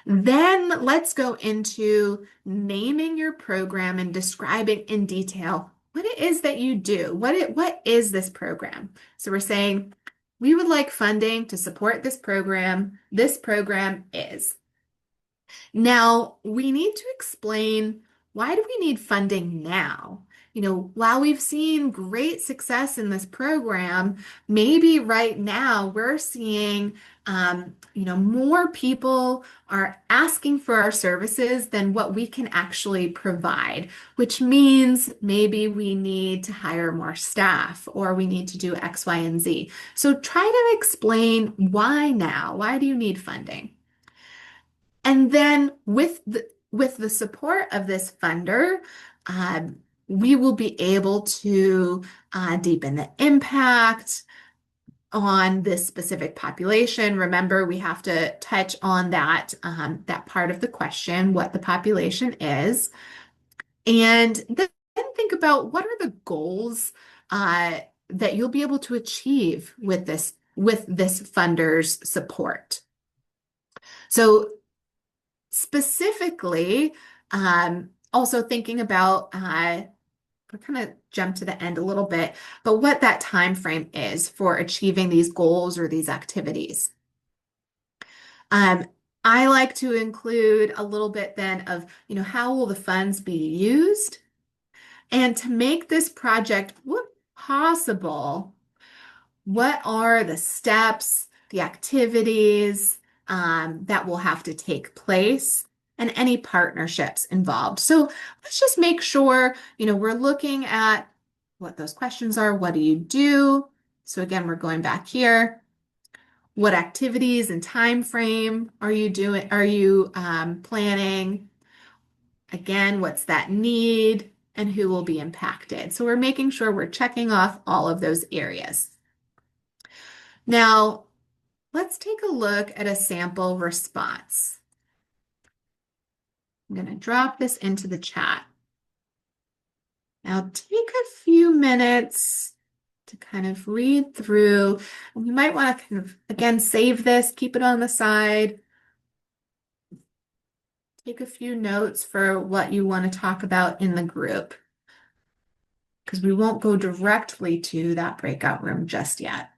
Then let's go into naming your program and describing in detail what it is that you do. What is this program? So we're saying we would like funding to support this program. This program is. Now, we need to explain, why do we need funding now? While we've seen great success in this program, maybe right now we're seeing, more people are asking for our services than what we can actually provide, which means maybe we need to hire more staff or we need to do X, Y, and Z. So try to explain why now. Why do you need funding? And then with the support of this funder, we will be able to deepen the impact on this specific population. Remember, we have to touch on that part of the question, what the population is. And then think about what are the goals that you'll be able to achieve with this funder's support. So specifically, also thinking about, we're kind of jump to the end a little bit, but what that time frame is for achieving these goals or these activities. I like to include a little bit then of, how will the funds be used? And to make this project possible, what are the steps, the activities that will have to take place, and any partnerships involved? So let's just make sure, we're looking at what those questions are. What do you do? So again, we're going back here. What activities and time frame are you doing? Are you planning? Again, what's that need and who will be impacted? So we're making sure we're checking off all of those areas. Now, let's take a look at a sample response. I'm going to drop this into the chat. Now, take a few minutes to kind of read through. You might want to kind of, again, save this, keep it on the side. Take a few notes for what you want to talk about in the group, because we won't go directly to that breakout room just yet.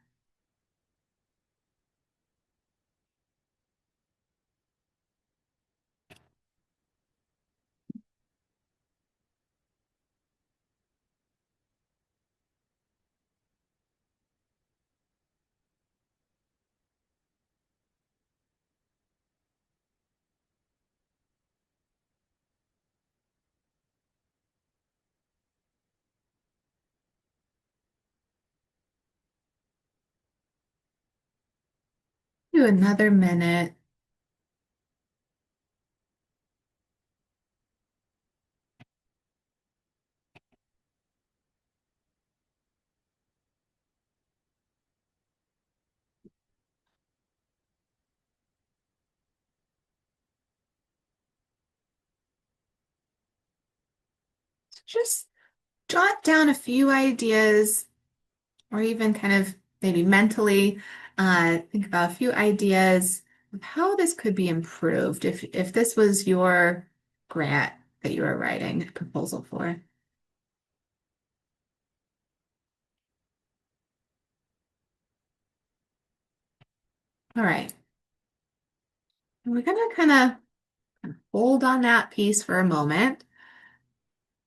Do another minute. Just jot down a few ideas, or even kind of maybe mentally think about a few ideas of how this could be improved if this was your grant that you were writing a proposal for. All right. And we're going to kind of hold on that piece for a moment.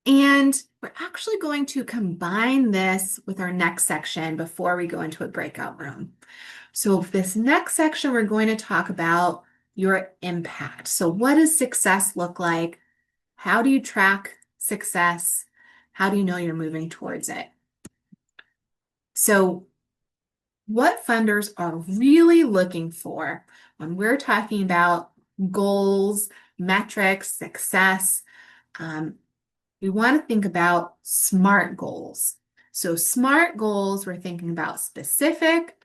And we're actually going to combine this with our next section before we go into a breakout room. So this next section, we're going to talk about your impact. So what does success look like? How do you track success? How do you know you're moving towards it? So what funders are really looking for when we're talking about goals, metrics, success, we want to think about SMART goals. So SMART goals, we're thinking about specific,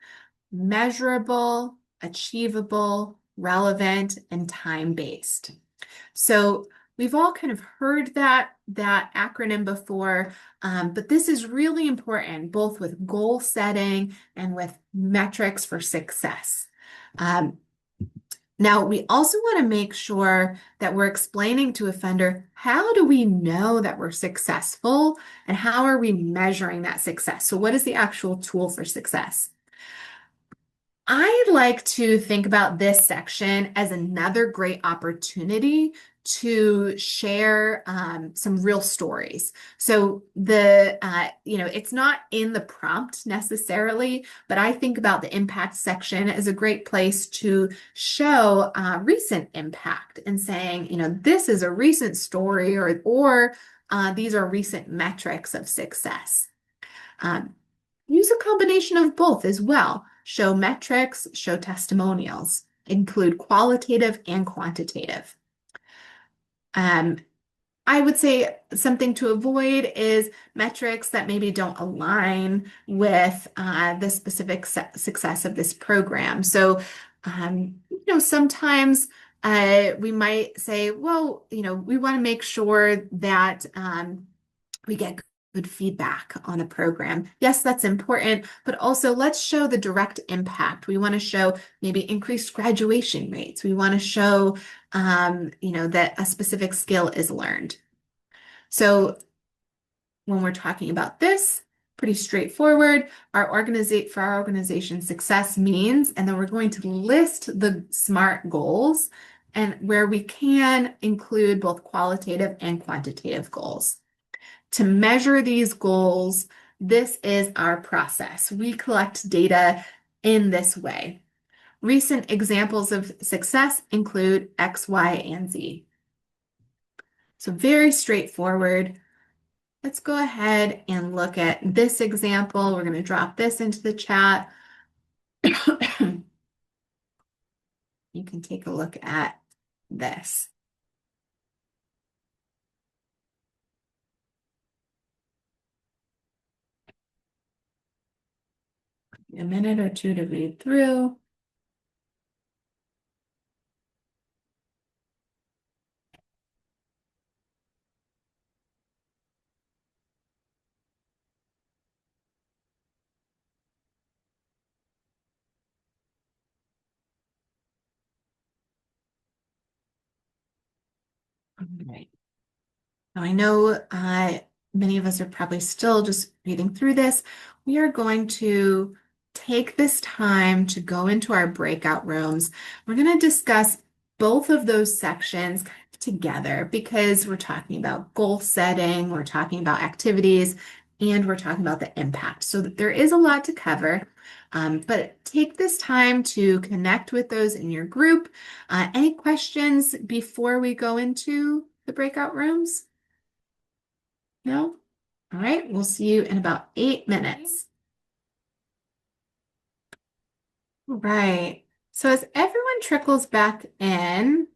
measurable, achievable, relevant, and time-based. So we've all kind of heard that acronym before, but this is really important, both with goal setting and with metrics for success. Now, we also want to make sure that we're explaining to a funder, how do we know that we're successful and how are we measuring that success? So what is the actual tool for success? I'd like to think about this section as another great opportunity to share some real stories. So it's not in the prompt necessarily, but I think about the impact section as a great place to show recent impact and saying, this is a recent story or these are recent metrics of success. Use a combination of both as well. Show metrics, show testimonials, include qualitative and quantitative. I would say something to avoid is metrics that maybe don't align with the specific success of this program. So, sometimes we might say, well, we want to make sure that we get good feedback on a program. Yes, that's important, but also let's show the direct impact. We want to show maybe increased graduation rates. We want to show, that a specific skill is learned. So when we're talking about this, pretty straightforward. For our organization, success means, and then we're going to list the SMART goals, and where we can include both qualitative and quantitative goals. To measure these goals, this is our process. We collect data in this way. Recent examples of success include X, Y, and Z. So very straightforward. let's go ahead and look at this example. We're going to drop this into the chat. You can take a look at this. A minute or two to read through. All right. Now, I know many of us are probably still just reading through this. We are going to take this time to go into our breakout rooms. We're going to discuss both of those sections kind of together because we're talking about goal setting, we're talking about activities, and we're talking about the impact. So there is a lot to cover, but take this time to connect with those in your group. Any questions before we go into the breakout rooms? No? All right, we'll see you in about 8 minutes. All right. So as everyone trickles back in,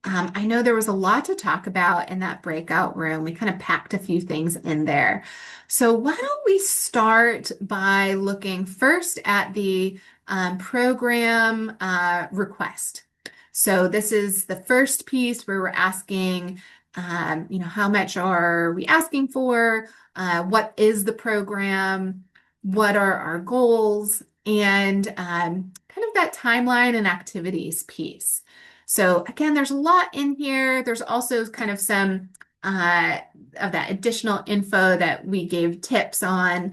I know there was a lot to talk about in that breakout room. We kind of packed a few things in there. So why don't we start by looking first at the program request. So this is the first piece where we're asking, how much are we asking for? What is the program? What are our goals? And kind of that timeline and activities piece. So again, there's a lot in here. There's also kind of some of that additional info that we gave tips on,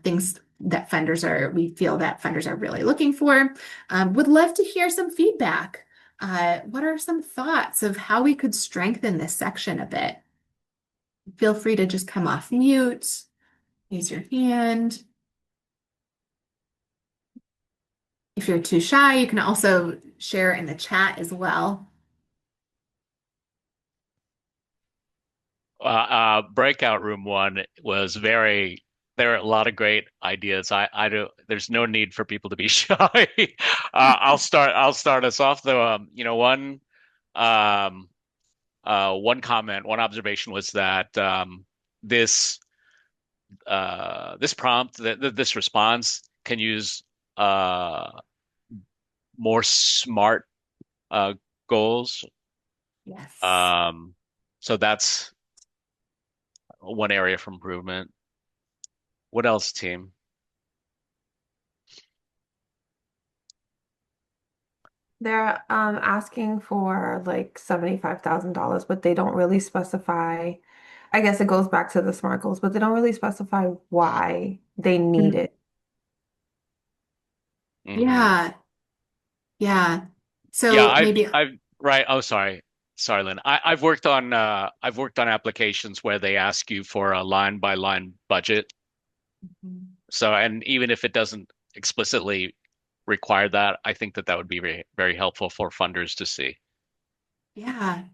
things that we feel that funders are really looking for. Would love to hear some feedback. What are some thoughts of how we could strengthen this section a bit? Feel free to just come off mute, use your hand. If you're too shy, you can also share in the chat as well. Breakout room one was there are a lot of great ideas. There's no need for people to be shy. I'll start us off though. One comment, one observation was that this prompt, this response can use more SMART goals. Yes. So that's one area for improvement. What else, team? They're asking for like $75,000, but they don't really specify. I guess it goes back to the SMART goals, but they don't really specify why they need it. Mhm. Yeah. Yeah. So Yeah, maybe right. Oh, sorry, Lynn. I've worked on applications where they ask you for a line by line budget. So, and even if it doesn't explicitly require that, I think that would be very, very helpful for funders to see. Yeah.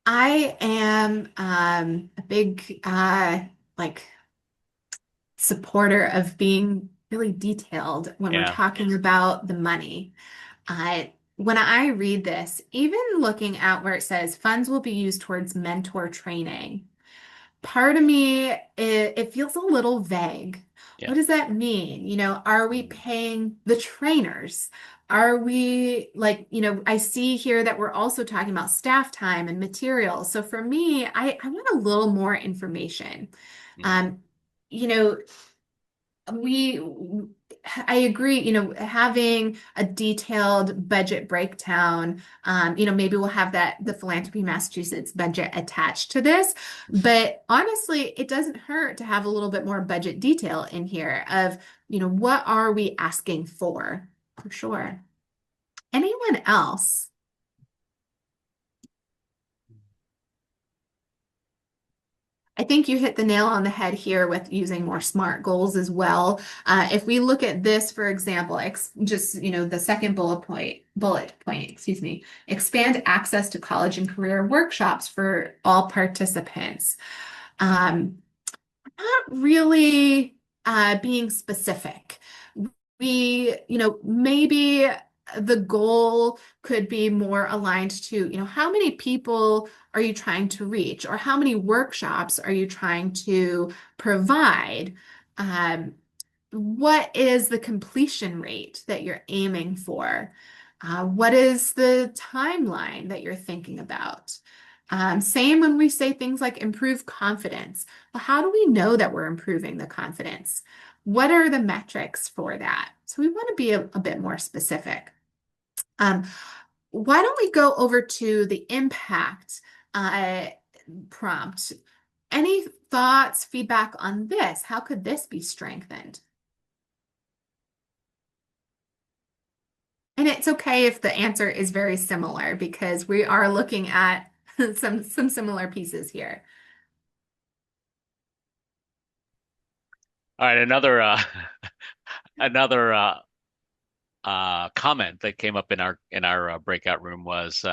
I am a big supporter of being really detailed when we're Yeah. talking about the money. When I read this, even looking at where it says funds will be used towards mentor training, part of me, it feels a little vague. Yeah. What does that mean? Are we paying the trainers? Are we I see here that we're also talking about staff time and materials. So for me, I want a little more information. Mhm. You know, I agree, having a detailed budget breakdown, maybe we'll have the Philanthropy Massachusetts budget attached to this. But honestly, it doesn't hurt to have a little bit more budget detail in here of, what are we asking for sure. Anyone else? I think you hit the nail on the head here with using more SMART goals as well. If we look at this, for example, the second bullet point, excuse me, expand access to college and career workshops for all participants. Not really being specific. Maybe the goal could be more aligned to, how many people are you trying to reach, or how many workshops are you trying to provide? Um, what is the completion rate that you're aiming for? What is the timeline that you're thinking about? Same when we say things like improve confidence. Well, how do we know that we're improving the confidence? What are the metrics for that? So we want to be a bit more specific. Um, why don't we go over to the impact prompt? Any thoughts, feedback on this? How could this be strengthened? And it's okay if the answer is very similar, because we are looking at some similar pieces here. All right, another comment that came up in our breakout room was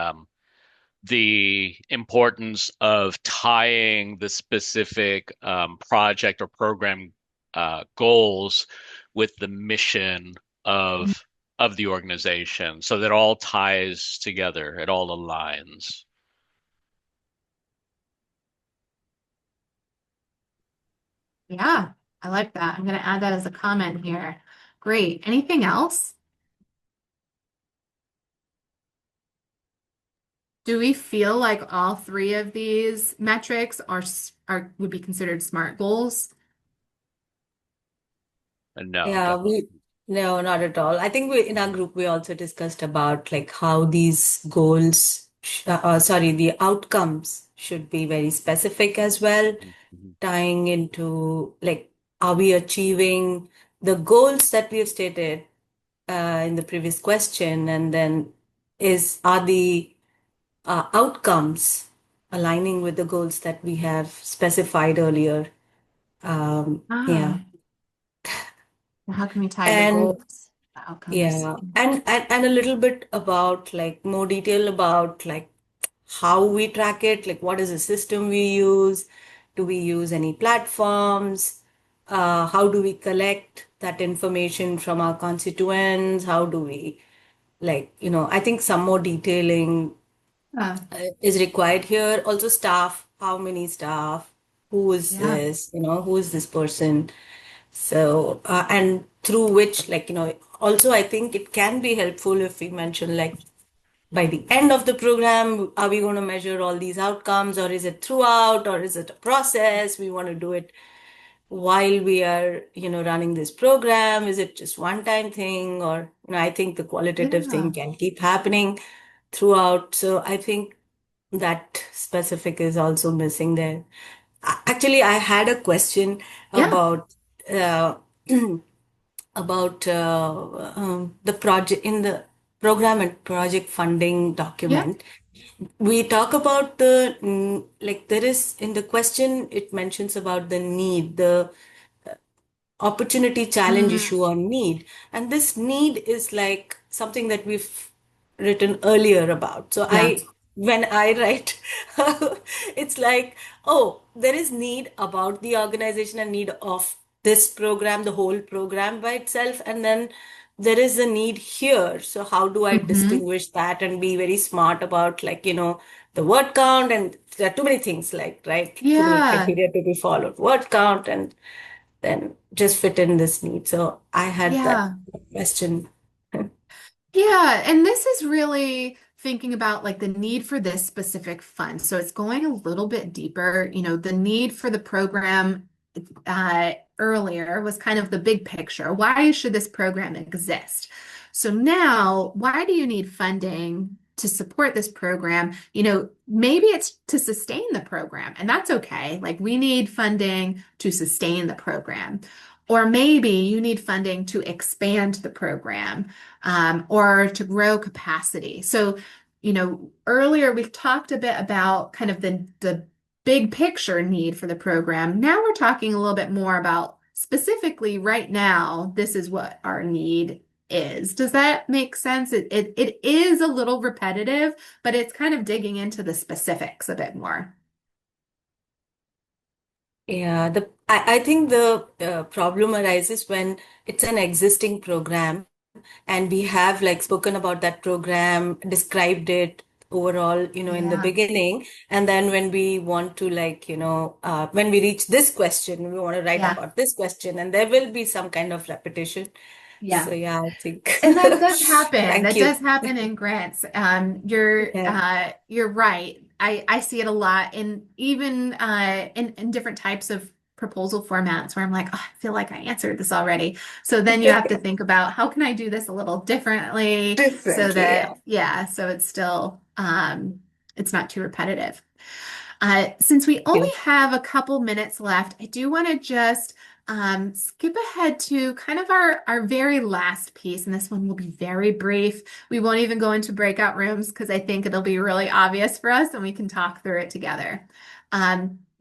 the importance of tying the specific project or program goals with the mission of the organization, so that it all ties together, it all aligns. Yeah, I like that. I'm going to add that as a comment here. Great. Anything else? Do we feel like all three of these metrics would be considered SMART goals? No, Yeah, definitely. no, not at all. I think in our group we also discussed about like how these goals, sorry, the outcomes should be very specific as well, Mhm. tying into like, are we achieving the goals that we have stated in the previous question, and then are the outcomes aligning with the goals that we have specified earlier? Yeah. Ah, how can we tie the And goals, the outcomes? yeah, and a little bit about like more detail about like how we track it, like what is the system we use? Do we use any platforms? How do we collect that information from our constituents? How do we I think some more detailing Yeah, is required here. Also, staff, how many staff? Who is yeah, this? Who is this person? So, and through which, also I think it can be helpful if we mention, like, by the end of the program, are we going to measure all these outcomes, or is it throughout, or is it a process? We want to do it while we are, running this program. Is it just one time thing? Or, I think the qualitative yeah, thing can keep happening throughout. So I think that specific is also missing there. Actually, I had a question yeah, about uh, about the project in the program and project funding yeah. document. We talk about the like there is in the question it mentions about the need, the opportunity challenge Mm, issue on need, and this need is like something that we've written earlier about. So yeah. I when I write it's like, oh, there is need about the organization and need of this program, the whole program by itself, and then there is a need here. So how do I Hmm. distinguish that and be very smart about, like, the word count? And there are too many things, like, right, too many Yeah, criteria to be followed, word count, and then just fit in this need. So I had that yeah. question. Yeah, and this is really thinking about like the need for this specific fund. So it's going a little bit deeper. The need for the program earlier was kind of the big picture. Why should this program exist? So now, why do you need funding to support this program? Maybe it's to sustain the program, and that's okay. Like we need funding to sustain the program. Or maybe you need funding to expand the program, or to grow capacity. So, earlier we talked a bit about kind of the big picture need for the program. Now we're talking a little bit more about specifically right now, this is what our need is. Does that make sense? It is a little repetitive, but it's kind of digging into the specifics a bit more. Yeah, I think the problem arises when it's an existing program and we have like spoken about that program, described it overall, in the Yeah. beginning. And then when we want to like, when we reach this question, we want to write Yeah. about this question, and there will be some kind of repetition. Yeah. So yeah, I think And that does happen. thank That you. does happen in grants. Yeah. You're right. I see it a lot in even in different types of proposal formats where I'm like, oh, I feel like I answered this already. So then you have to think about how can I do this a little differently so Differently, yeah. that so it's still it's not too repetitive. Since we only Yeah. have a couple minutes left, I do want to just skip ahead to kind of our very last piece, and this one will be very brief. We won't even go into breakout rooms because I think it'll be really obvious for us and we can talk through it together.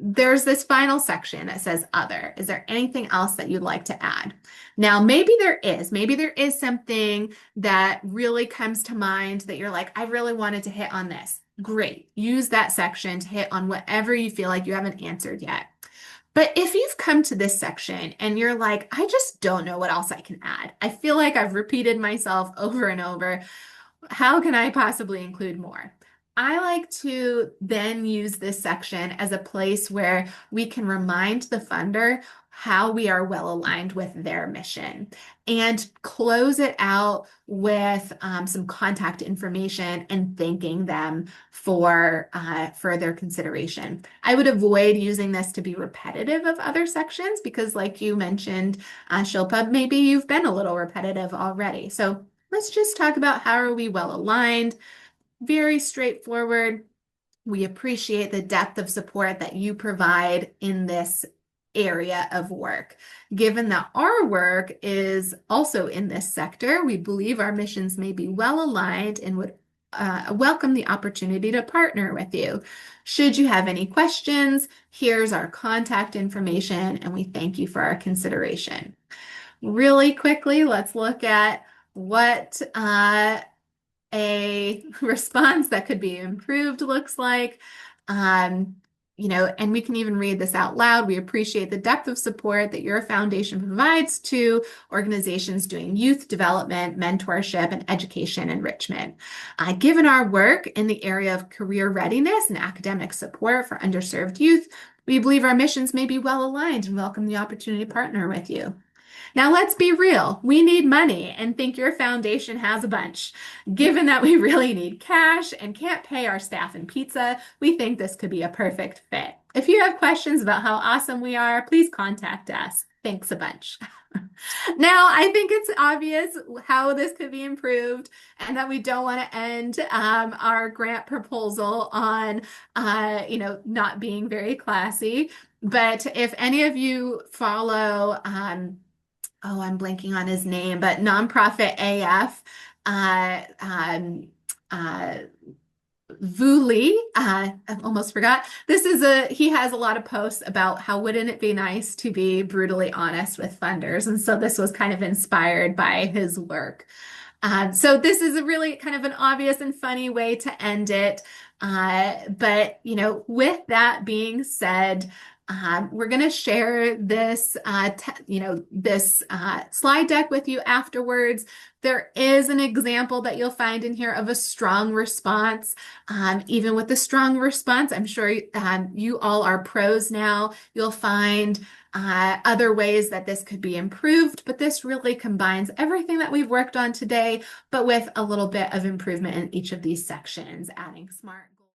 There's this final section that says other. Is there anything else that you'd like to add? Now, maybe there is. Maybe there is something that really comes to mind that you're like, I really wanted to hit on this. Great. Use that section to hit on whatever you feel like you haven't answered yet. But if you've come to this section and you're like, I just don't know what else I can add. I feel like I've repeated myself over and over. How can I possibly include more? I like to then use this section as a place where we can remind the funder how we are well aligned with their mission and close it out with some contact information and thanking them for their consideration. I would avoid using this to be repetitive of other sections because, like you mentioned, Shilpa, maybe you've been a little repetitive already. So let's just talk about how are we well aligned. Very straightforward. We appreciate the depth of support that you provide in this area of work. Given that our work is also in this sector, we believe our missions may be well aligned and would welcome the opportunity to partner with you. Should you have any questions, here's our contact information, and we thank you for our consideration. Really quickly, let's look at what a response that could be improved looks like. And we can even read this out loud. We appreciate the depth of support that your foundation provides to organizations doing youth development, mentorship, and education enrichment. Given our work in the area of career readiness and academic support for underserved youth, we believe our missions may be well aligned and welcome the opportunity to partner with you. Now, let's be real. We need money and think your foundation has a bunch. Given that we really need cash and can't pay our staff in pizza, we think this could be a perfect fit. If you have questions about how awesome we are, please contact us. Thanks a bunch. Now, I think it's obvious how this could be improved and that we don't want to end our grant proposal on, not being very classy. But if any of you follow, I'm blanking on his name, but Nonprofit AF, Vu Lee, I almost forgot. He has a lot of posts about how wouldn't it be nice to be brutally honest with funders. And so this was kind of inspired by his work. So this is a really kind of an obvious and funny way to end it. But with that being said, we're going to share this, this slide deck with you afterwards. There is an example that you'll find in here of a strong response. Even with the strong response, I'm sure you all are pros now. You'll find other ways that this could be improved, but this really combines everything that we've worked on today, but with a little bit of improvement in each of these sections, adding smart